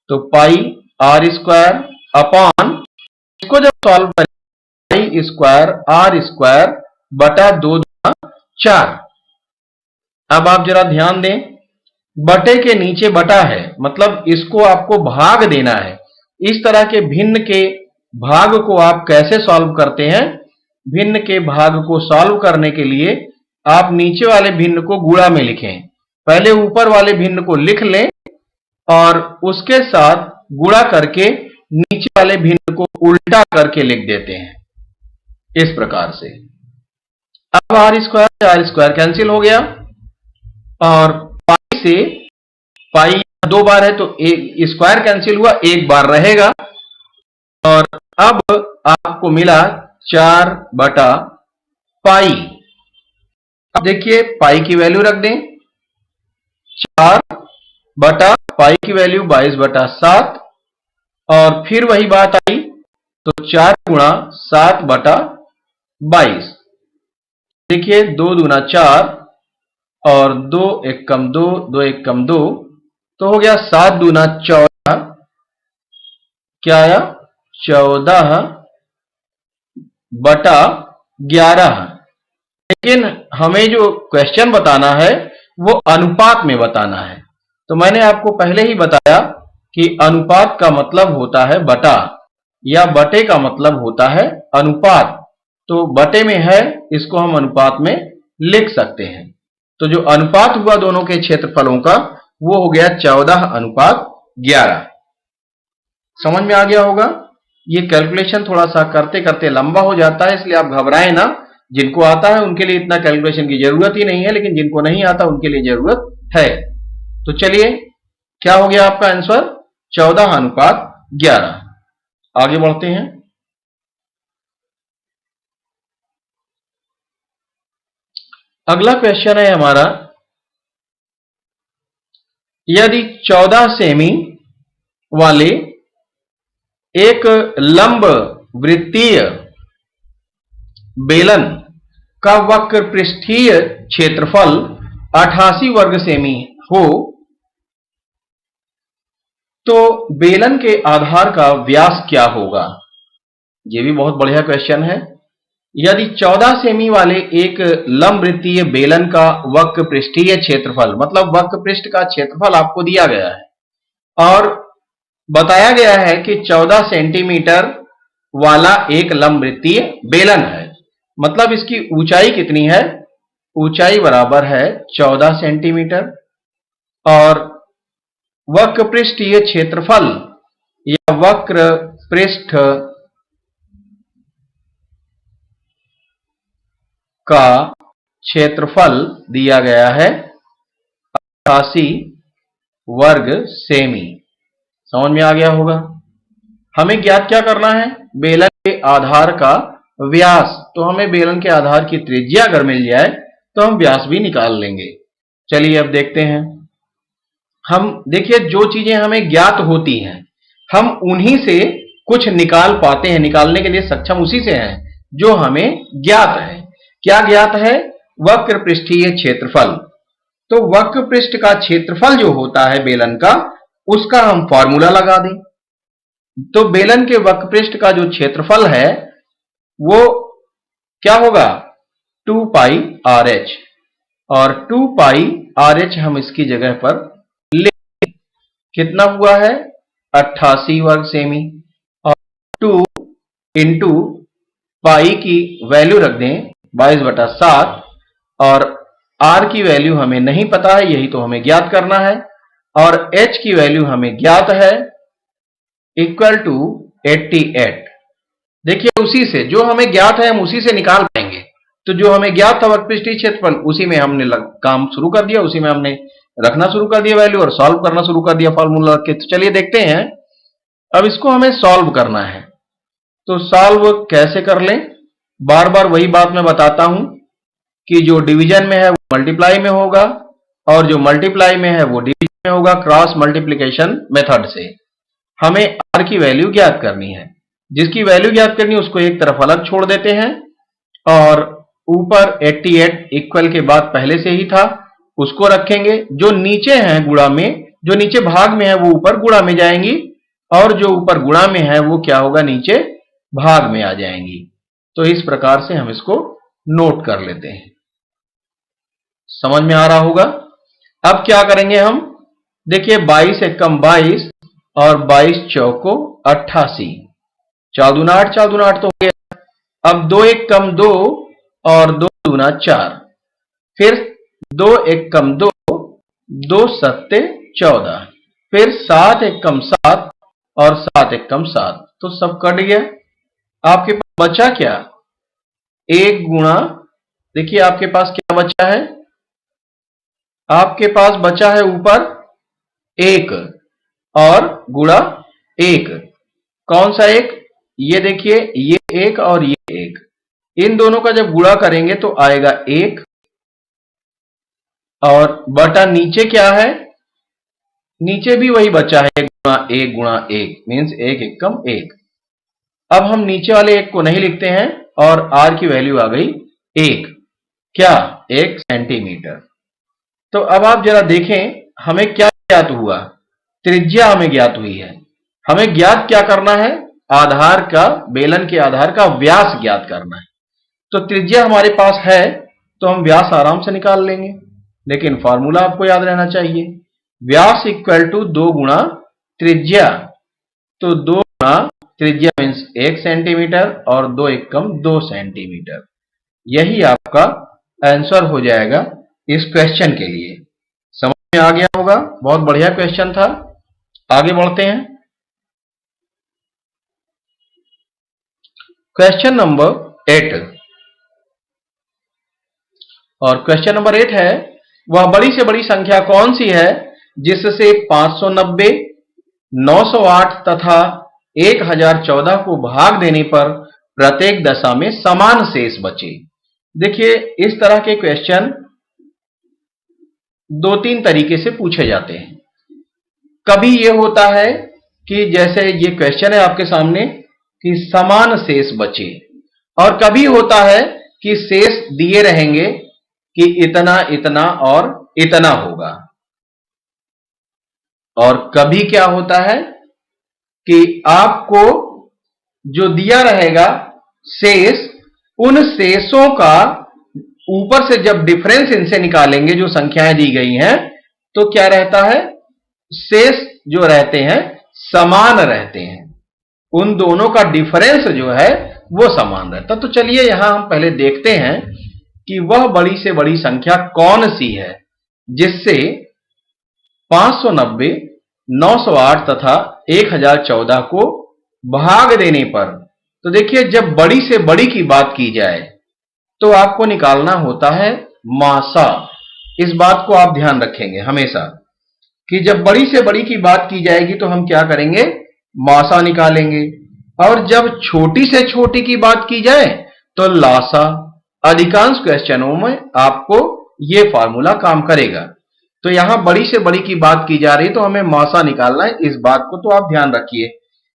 तो पाई r स्क्वायर अपॉन, इसको जब सॉल्व करें, पाई स्क्वायर r स्क्वायर बटा 2 4। अब आप जरा ध्यान दें, बटे के नीचे बटा है, मतलब इसको आपको भाग देना है। इस तरह के भिन्न के भाग को आप कैसे सॉल्व करते हैं, भिन्न के भाग को सॉल्व करने के लिए आप नीचे वाले भिन्न को गुणा में लिखें, पहले ऊपर वाले भिन्न को लिख लें और उसके साथ गुणा करके नीचे वाले भिन्न को उल्टा करके लिख देते हैं, इस प्रकार से। अब r स्क्वायर कैंसिल हो गया, और पाई से पाई 2 बार है तो स्क्वायर कैंसिल हुआ, 1 बार रहेगा, और अब आपको मिला 4 बटा पाई। अब देखिए पाई की वैल्यू रख दें, 4 बटा पाई की वैल्यू 22 बटा 7, और फिर वही बात आई, तो 4 गुणा 7 बटा 22। देखिए 2 दूना 4 और 2 1 कम 2, 2 1 कम 2, तो हो गया 7 दूना 14, क्या आया 14 बटा 11। लेकिन हमें जो क्वेश्चन बताना है वो अनुपात में बताना है। तो मैंने आपको पहले ही बताया कि अनुपात का मतलब होता है बटा, या बटे का मतलब होता है अनुपात। तो बटे में है, इसको हम अनुपात में लिख सकते हैं। तो जो अनुपात हुआ दोनों के क्षेत्रफलों का वो हो गया 14:11। समझ में आ गया होगा। ये कैलकुलेशन थोड़ा सा करते करते लंबा हो जाता है, इसलिए आप घबराएं ना। जिनको आता है उनके लिए इतना कैलकुलेशन की जरूरत ही नहीं है, लेकिन जिनको नहीं आता उनके लिए जरूरत है। तो चलिए, क्या हो गया आपका आंसर 14:11। आगे बढ़ते हैं। अगला क्वेश्चन है हमारा, यदि 14 सेमी वाले एक लंब वृत्तीय बेलन का वक्र पृष्ठीय क्षेत्रफल 88 वर्ग सेमी हो, तो बेलन के आधार का व्यास क्या होगा? यह भी बहुत बढ़िया क्वेश्चन है। यदि 14 सेमी वाले एक लंबवृत्तीय बेलन का वक्र पृष्ठीय क्षेत्रफल, मतलब वक्र पृष्ठ का क्षेत्रफल आपको दिया गया है और बताया गया है कि 14 सेंटीमीटर वाला एक लंबवृत्तीय बेलन है, मतलब इसकी ऊंचाई कितनी है? ऊंचाई बराबर है 14 सेंटीमीटर, और वक्र पृष्ठीय क्षेत्रफल या वक्र पृष्ठ का क्षेत्रफल दिया गया है 88 वर्ग सेमी। समझ में आ गया होगा। हमें ज्ञात क्या करना है? बेलन के आधार का व्यास। तो हमें बेलन के आधार की त्रिज्या अगर मिल जाए तो हम व्यास भी निकाल लेंगे। चलिए अब देखते हैं। हम देखिए, जो चीजें हमें ज्ञात होती हैं हम उन्हीं से कुछ निकाल पाते हैं, निकालने के लिए सक्षम उसी से हैं जो हमें ज्ञात है। क्या ज्ञात है? वक्र पृष्ठीय क्षेत्रफल। तो वक्र पृष्ठ का क्षेत्रफल जो होता है बेलन का, उसका हम फॉर्मूला लगा दें। तो बेलन के वक्र पृष्ठ का जो क्षेत्रफल है वो क्या होगा? 2 पाई RH, और 2 पाई RH हम इसकी जगह पर ले, कितना हुआ है? 88 वर्ग सेमी, और 2 इंटू पाई की वैल्यू रख दें 22/7, और R की वैल्यू हमें नहीं पता है, यही तो हमें ज्ञात करना है, और H की वैल्यू हमें ज्ञात है इक्वल टू 88। देखिए, उसी से जो हमें ज्ञात है हम उसी से निकाल पाएंगे। तो जो हमें ज्ञात था वक्र पृष्ठीय क्षेत्रफल, उसी में हमने काम शुरू कर दिया, उसी में हमने रखना शुरू कर दिया वैल्यू और सॉल्व करना शुरू कर दिया फॉर्मूला रख के। तो चलिए देखते हैं, अब इसको हमें सॉल्व करना है। तो सॉल्व कैसे कर लें? बार बार वही बात मैं बताता हूं कि जो डिवीजन में है वो मल्टीप्लाई में होगा, और जो मल्टीप्लाई में है वो डिवीजन में होगा, क्रॉस मल्टीप्लिकेशन मेथड से। हमें R की वैल्यू ज्ञात करनी है। जिसकी वैल्यू ज्ञात करनी है उसको एक तरफ अलग छोड़ देते हैं, और ऊपर 88 इक्वल के बाद पहले से ही था उसको रखेंगे। जो नीचे हैं गुणा में, जो नीचे भाग में है वो ऊपर गुणा में जाएंगी, और जो ऊपर गुणा में है वो क्या होगा? नीचे भाग में आ जाएंगी। तो इस प्रकार से हम इसको नोट कर लेते हैं। समझ में आ रहा होगा। अब क्या करेंगे हम? देखिए, 22 एकम 22 और 22 चौको 88, 4 दूना 8, 4 दूना 8 तो हो गया। अब 2 एकम 2 और 2 दूना 4, फिर 2 एकम 2, 2 सत्ते 14, फिर 7 एकम 7 और 7 एकम 7, तो सब कट गया। आपके पास बचा क्या? 1 गुणा, देखिए आपके पास क्या बचा है? आपके पास बचा है ऊपर 1 और गुणा 1। कौन सा 1? ये देखिए, ये 1 और ये 1, इन दोनों का जब गुणा करेंगे तो आएगा 1, और बटा नीचे क्या है? नीचे भी वही बचा है 1 गुणा 1 गुणा 1, मीन्स 1 एकम 1। अब हम नीचे वाले 1 को नहीं लिखते हैं, और R की वैल्यू आ गई 1, क्या? 1 सेंटीमीटर। तो अब आप जरा देखें हमें क्या ज्ञात हुआ, त्रिज्या हमें ज्ञात हुई है। हमें ज्ञात क्या करना है? आधार का, बेलन के आधार का व्यास ज्ञात करना है। तो त्रिज्या हमारे पास है तो हम व्यास आराम से निकाल लेंगे, लेकिन फॉर्मूला आपको याद रहना चाहिए, व्यास इक्वल टू 2 गुणा त्रिज्या। तो 2 गुणा त्रिज्या मीन्स 1 सेंटीमीटर और 2 एकम 2 सेंटीमीटर। यही आपका आंसर हो जाएगा इस क्वेश्चन के लिए। समझ में आ गया होगा? बहुत बढ़िया क्वेश्चन था। आगे बढ़ते हैं। क्वेश्चन नंबर 8, और क्वेश्चन नंबर 8 है, वह बड़ी से बड़ी संख्या कौन सी है जिससे 590, 908 तथा 1014 को भाग देने पर प्रत्येक दशा में समान शेष बचे। देखिए, इस तरह के क्वेश्चन 2-3 तरीके से पूछे जाते हैं। कभी यह होता है कि जैसे ये क्वेश्चन है आपके सामने कि समान शेष बचे, और कभी होता है कि शेष दिए रहेंगे कि इतना इतना और इतना होगा, और कभी क्या होता है कि आपको जो दिया रहेगा शेष, उन शेषों का ऊपर से जब डिफरेंस इनसे निकालेंगे, जो संख्याएं दी गई हैं, तो क्या रहता है? शेष जो रहते हैं समान रहते हैं, उन दोनों का डिफरेंस जो है वो समान रहता। तो चलिए यहां हम पहले देखते हैं कि वह बड़ी से बड़ी संख्या कौन सी है जिससे 590, 908 तथा 1014 को भाग देने पर, तो देखिए जब बड़ी से बड़ी की बात की जाए तो आपको निकालना होता है मासा। इस बात को आप ध्यान रखेंगे हमेशा कि जब बड़ी से बड़ी की बात की जाएगी तो हम क्या करेंगे? मासा निकालेंगे, और जब छोटी से छोटी की बात की जाए तो लासा। अधिकांश क्वेश्चनों में आपको यह फार्मूला काम करेगा। तो यहां बड़ी से बड़ी की बात की जा रही तो हमें मासा निकालना है, इस बात को तो आप ध्यान रखिए।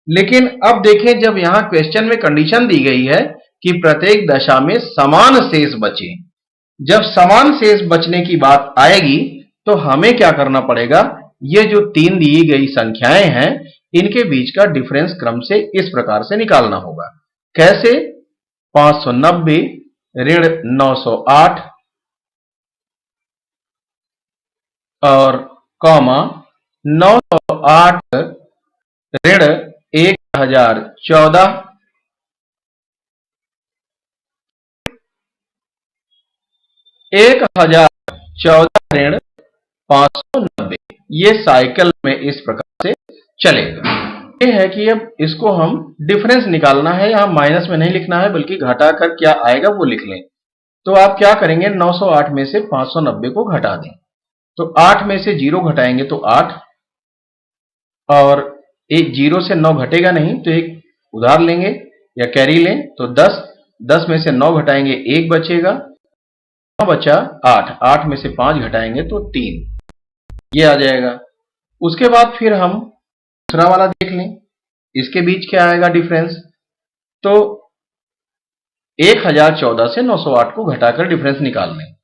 लेकिन अब देखें, जब यहां क्वेश्चन में कंडीशन दी गई है कि प्रत्येक दशा में समान शेष बचे, जब समान शेष बचने की बात आएगी तो हमें क्या करना पड़ेगा? ये जो 3 दी गई संख्याएं हैं, इनके बीच का डिफरेंस क्रम से इस प्रकार से निकालना होगा। कैसे? 590 ऋण 908 और कॉमा 908 ऋण 1014, 1014 ऋण 590। ये साइकिल में इस प्रकार से चलेगा। ये है कि अब इसको हम डिफरेंस निकालना है, यहां माइनस में नहीं लिखना है बल्कि घटाकर क्या आएगा वो लिख लें। तो आप क्या करेंगे? 908 में से 590 को घटा दें, तो 8 में से 0 घटाएंगे तो 8, और एक 0 से 9 घटेगा नहीं तो एक उधार लेंगे या कैरी लें तो 10, 10 में से 9 घटाएंगे 1 बचेगा, बचा 8, 8 में से 5 घटाएंगे तो 3, ये आ जाएगा। उसके बाद फिर हम दूसरा वाला देख लें, इसके बीच क्या आएगा डिफरेंस? तो 1014 से 908 को घटाकर डिफरेंस निकाल लें।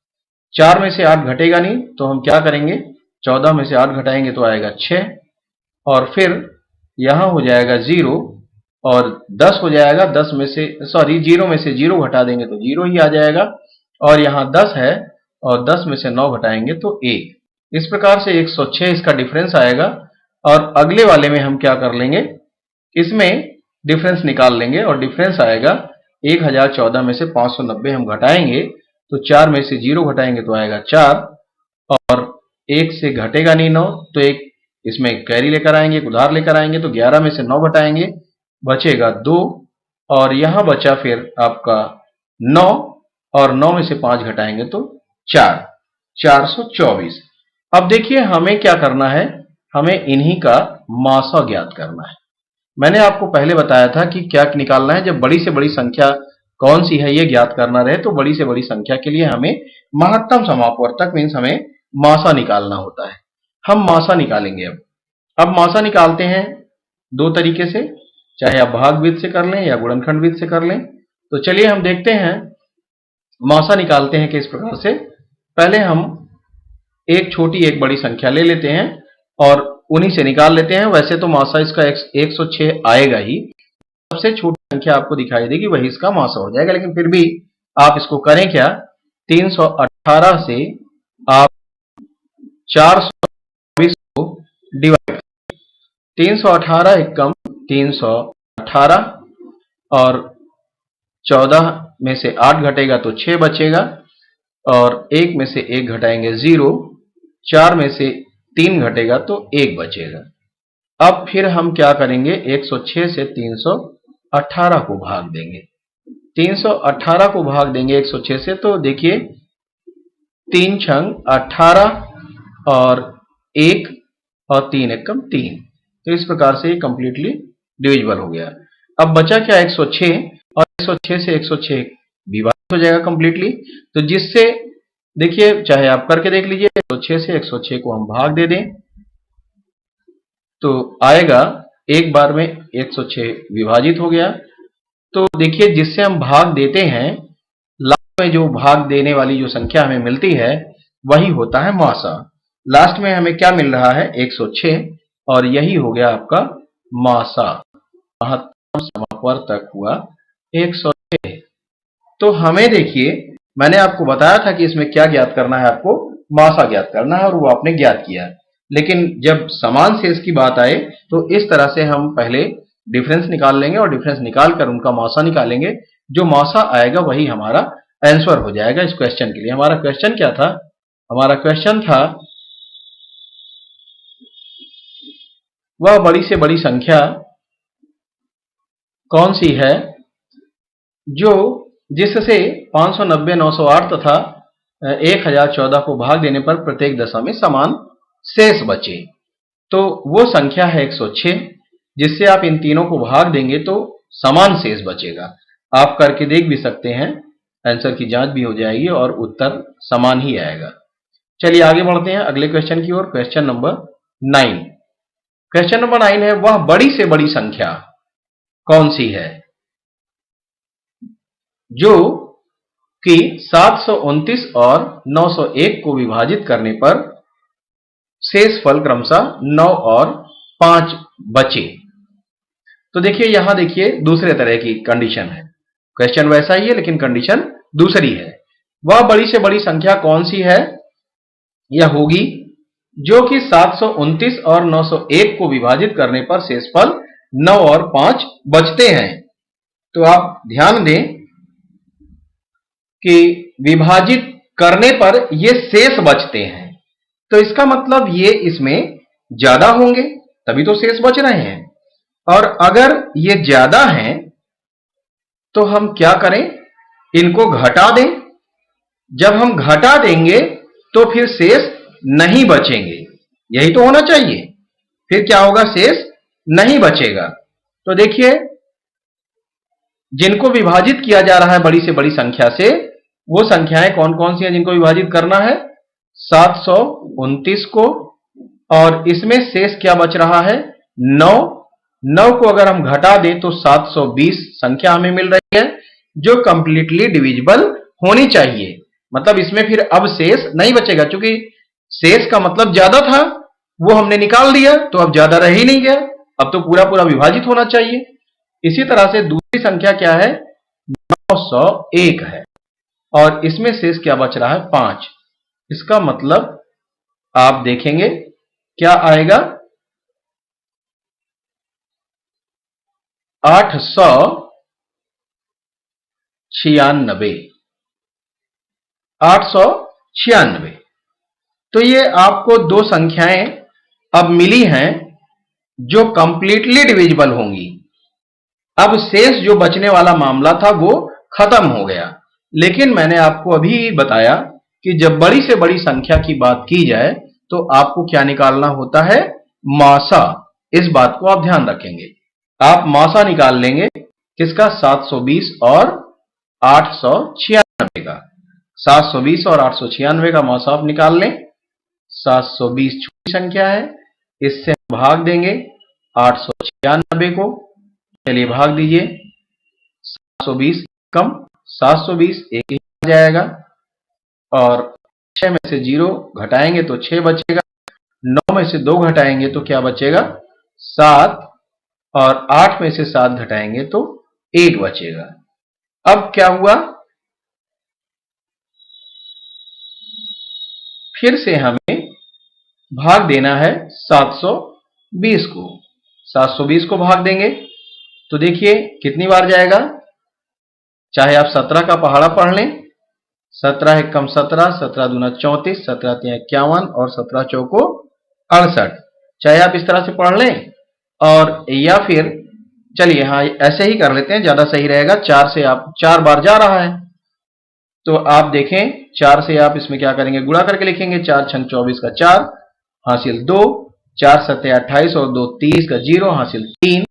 4 में से 8 घटेगा नहीं तो हम क्या करेंगे? 14 में से 8 घटाएंगे तो आएगा 6, और फिर यहां हो जाएगा 0 और 10 हो जाएगा। 10 में से 0 में से 0 घटा देंगे तो 0 ही आ जाएगा, और यहां 10 है और 10 में से 9 घटाएंगे तो 1। इस प्रकार से 106 इसका डिफरेंस आएगा। और अगले वाले में हम क्या कर लेंगे? इसमें डिफरेंस निकाल लेंगे, और डिफरेंस आएगा 1014 में से 590 हम घटाएंगे तो 4 में से 0 घटाएंगे तो आएगा 4, और 1 से घटेगा नहीं 9 तो एक इसमें कैरी लेकर आएंगे, एक उधार लेकर आएंगे तो 11 में से 9 घटाएंगे, बचेगा 2, और यहां बचा फिर आपका 9, और 9 में से 5 घटाएंगे तो 4, 424। अब देखिए हमें क्या करना है? हमें इन्हीं का मासा ज्ञात करना है। मैंने आपको पहले बताया था कि क्या निकालना है, जब बड़ी से बड़ी संख्या कौन सी है ये ज्ञात करना रहे तो बड़ी से बड़ी संख्या के लिए हमें महत्तम समापवर्तक मीन्स हमें मासा निकालना होता है। हम मासा निकालेंगे। अब मासा निकालते हैं 2 तरीके से, चाहे आप भाग विधि से कर लें या गुणनखंड विधि से कर लें। तो चलिए हम देखते हैं मासा निकालते हैं किस प्रकार से। पहले हम एक छोटी एक बड़ी संख्या ले लेते हैं और उन्हीं से निकाल लेते हैं। वैसे तो मासा इसका 106 आएगा ही, सबसे छोटी संख्या आपको दिखाई देगी वही इसका मासा हो जाएगा, लेकिन फिर भी आप इसको करें क्या, 318 से आप 424 को डिवाइड, 318 एकम 318 और 14 में से 8 घटेगा तो 6 बचेगा, और 1 में से 1 घटाएंगे 0, 4 में से 3 घटेगा तो 1 बचेगा। अब फिर हम क्या करेंगे, 106 से 318 को भाग देंगे। 318 को भाग देंगे 106 से, तो देखिए 3 छंग 18 और 1 और 3 एकम 3, तो इस प्रकार से ये कंप्लीटली डिविजिबल हो गया। अब बचा क्या, 106, और 106 से 106 विभाजित हो जाएगा कंप्लीटली, तो जिससे देखिए चाहे आप करके देख लीजिए, 106 से 106 को हम भाग दे दें तो आएगा, एक बार में 106 विभाजित हो गया। तो देखिए जिससे हम भाग देते हैं, लास्ट में जो भाग देने वाली जो संख्या हमें मिलती है वही होता है मासा। लास्ट में हमें क्या मिल रहा है, 106, और यही हो गया आपका मासा। महत्तम समापवर्तक हुआ 106। तो हमें देखिए, मैंने आपको बताया था कि इसमें क्या ज्ञात करना है, आपको मासा ज्ञात करना है, और वो आपने ज्ञात किया। लेकिन जब समान शेष की बात आए तो इस तरह से हम पहले डिफरेंस निकाल लेंगे, और डिफरेंस निकाल कर उनका मासा निकालेंगे। जो मासा आएगा वही हमारा आंसर हो जाएगा इस क्वेश्चन के लिए। हमारा क्वेश्चन क्या था, हमारा क्वेश्चन था वह बड़ी से बड़ी संख्या कौन सी है जो जिससे 590, 908 तथा 1014 को भाग देने पर प्रत्येक दशा में समान शेष बचे। तो वो संख्या है 106, जिससे आप इन तीनों को भाग देंगे तो समान शेष बचेगा। आप करके देख भी सकते हैं, आंसर की जांच भी हो जाएगी और उत्तर समान ही आएगा। चलिए आगे बढ़ते हैं अगले क्वेश्चन की ओर। Question number 9। क्वेश्चन नंबर 9 है, वह बड़ी से बड़ी संख्या कौन सी है जो कि 729 और 901 को विभाजित करने पर शेष फल क्रमशः 9 और 5 बचे। तो देखिए यहां देखिए दूसरे तरह की कंडीशन है, क्वेश्चन वैसा ही है लेकिन कंडीशन दूसरी है। वह बड़ी से बड़ी संख्या कौन सी है, यह होगी जो कि 729 और 901 को विभाजित करने पर शेषफल 9 और 5 बचते हैं। तो आप ध्यान दें कि विभाजित करने पर ये शेष बचते हैं, तो इसका मतलब ये इसमें ज्यादा होंगे तभी तो शेष बच रहे हैं। और अगर ये ज्यादा हैं तो हम क्या करें, इनको घटा दें। जब हम घटा देंगे तो फिर शेष नहीं बचेंगे, यही तो होना चाहिए। फिर क्या होगा, शेष नहीं बचेगा। तो देखिए जिनको विभाजित किया जा रहा है बड़ी से बड़ी संख्या से, वो संख्याएं कौन कौन सी हैं जिनको विभाजित करना है, 729 को, और इसमें शेष क्या बच रहा है, 9। 9 को अगर हम घटा दें तो 720 संख्या हमें मिल रही है जो कंप्लीटली डिविजिबल होनी चाहिए। मतलब इसमें फिर अब शेष नहीं बचेगा, क्योंकि शेष का मतलब ज्यादा था वो हमने निकाल दिया, तो अब ज्यादा रह ही नहीं गया, अब तो पूरा पूरा विभाजित होना चाहिए। इसी तरह से दूसरी संख्या क्या है, 901 है, और इसमें शेष क्या बच रहा है, 5। इसका मतलब आप देखेंगे क्या आएगा, 896। 896। तो ये आपको दो संख्याएं अब मिली हैं जो कंप्लीटली डिविजिबल होंगी। अब शेष जो बचने वाला मामला था वो खत्म हो गया। लेकिन मैंने आपको अभी बताया कि जब बड़ी से बड़ी संख्या की बात की जाए तो आपको क्या निकालना होता है, मासा। इस बात को आप ध्यान रखेंगे। आप मासा निकाल लेंगे किसका, 720 और 896 का। 720 और 896 का मासा आप निकाल लें। 720 छोटी संख्या है, इससे हम भाग देंगे 896 को। चलिए भाग दीजिए, 720 कम 720 एक ही आ जाएगा, और 6 में से 0 घटाएंगे तो 6 बचेगा। 9 में से 2 घटाएंगे तो क्या बचेगा 7, और 8 में से 7 घटाएंगे तो 8 बचेगा। अब क्या हुआ, फिर से हमें भाग देना है 720 को। 720 को भाग देंगे तो देखिए कितनी बार जाएगा, चाहे आप 17 का पहाड़ा पढ़ लें, 17 एकम 17, 17 दूना 34, 17 तिया 51 और 17 चौको 68, चाहे आप इस तरह से पढ़ लें, और या फिर चलिए हाँ ऐसे ही कर लेते हैं, ज्यादा सही रहेगा। 4 से आप 4 बार जा रहा है तो आप देखें 4 से आप इसमें क्या करेंगे, गुणा करके लिखेंगे। 4 छंग 24 का 4 हासिल 2, 4 सत्ते 28 और 2 30 का 0 हासिल 3,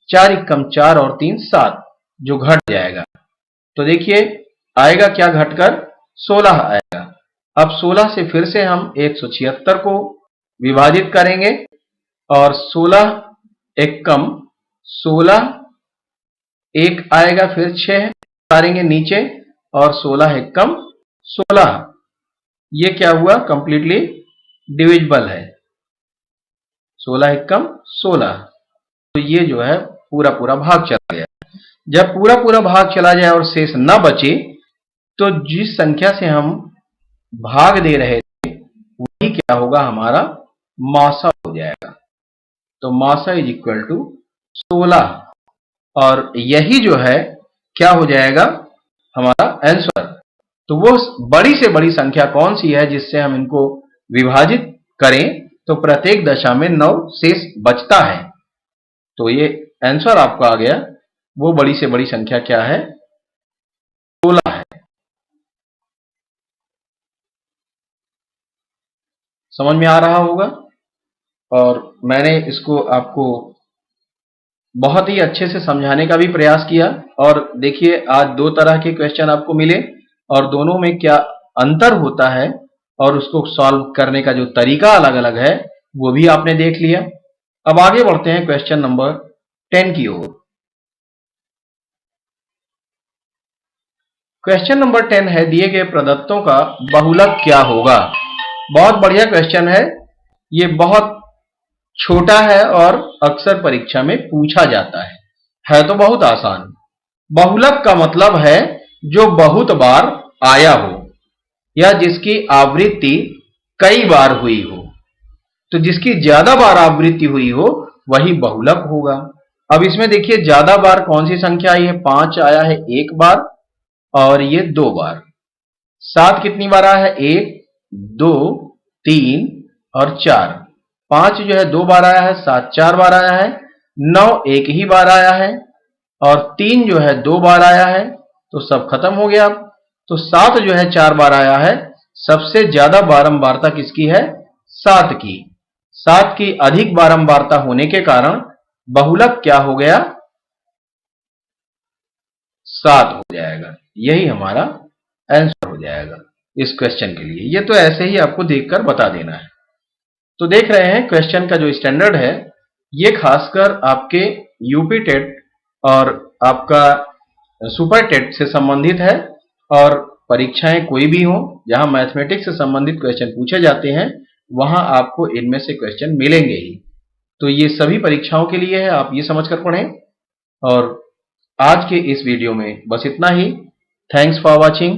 4 एकम 4 और 3 7, जो घट जाएगा। तो देखिए आएगा क्या घटकर 16 आएगा। अब 16 से फिर से हम 176 को विभाजित करेंगे और 16 एकम 16, एक आएगा, फिर 6 उतारेंगे नीचे और 16 एकम 16, ये क्या हुआ कंप्लीटली डिविजिबल है। 16 एकम 16, तो ये जो है पूरा पूरा भाग चला गया। जब पूरा पूरा भाग चला जाए और शेष न बचे तो जिस संख्या से हम भाग दे रहे थे वही क्या होगा, हमारा मासा हो जाएगा। तो मासा इज इक्वल टू 16, और यही जो है क्या हो जाएगा हमारा आंसर। तो वो बड़ी से बड़ी संख्या कौन सी है जिससे हम इनको विभाजित करें तो प्रत्येक दशा में 9 शेष बचता है। तो ये आंसर आपका आ गया, वो बड़ी से बड़ी संख्या क्या है, 16 है। समझ में आ रहा होगा, और मैंने इसको आपको बहुत ही अच्छे से समझाने का भी प्रयास किया। और देखिए आज 2 तरह के क्वेश्चन आपको मिले और दोनों में क्या अंतर होता है और उसको सॉल्व करने का जो तरीका अलग अलग है वो भी आपने देख लिया। अब आगे बढ़ते हैं क्वेश्चन नंबर 10 की ओर। क्वेश्चन नंबर 10 है, दिए गए प्रदत्तों का बहुलक क्या होगा। बहुत बढ़िया क्वेश्चन है, ये बहुत छोटा है और अक्सर परीक्षा में पूछा जाता है तो बहुत आसान। बहुलक का मतलब है जो बहुत बार आया हो या जिसकी आवृत्ति कई बार हुई हो। तो जिसकी ज्यादा बार आवृत्ति हुई हो वही बहुलक होगा। अब इसमें देखिए ज्यादा बार कौन सी संख्या आई है, 5 आया है 1 बार और ये 2 बार। 7 कितनी बार आया है, 1 2 3 और 4। 5 जो है 2 बार आया है, 7 4 बार आया है, 9 एक ही बार आया है और 3 जो है 2 बार आया है। तो सब खत्म हो गया। तो 7 जो है 4 बार आया है, सबसे ज्यादा बारंबारता किसकी है, 7 की। 7 की अधिक बारंबारता होने के कारण बहुलक क्या हो गया, 7 हो जाएगा। यही हमारा आंसर हो जाएगा इस क्वेश्चन के लिए। ये तो ऐसे ही आपको देखकर बता देना है। तो देख रहे हैं क्वेश्चन का जो स्टैंडर्ड है ये खासकर आपके यूपी टेट और आपका सुपर टेट से संबंधित है। और परीक्षाएं कोई भी हो जहां मैथमेटिक्स से संबंधित क्वेश्चन पूछे जाते हैं वहां आपको इनमें से क्वेश्चन मिलेंगे ही। तो ये सभी परीक्षाओं के लिए है, आप ये समझकर पढ़ें। और आज के इस वीडियो में बस इतना ही। Thanks for watching.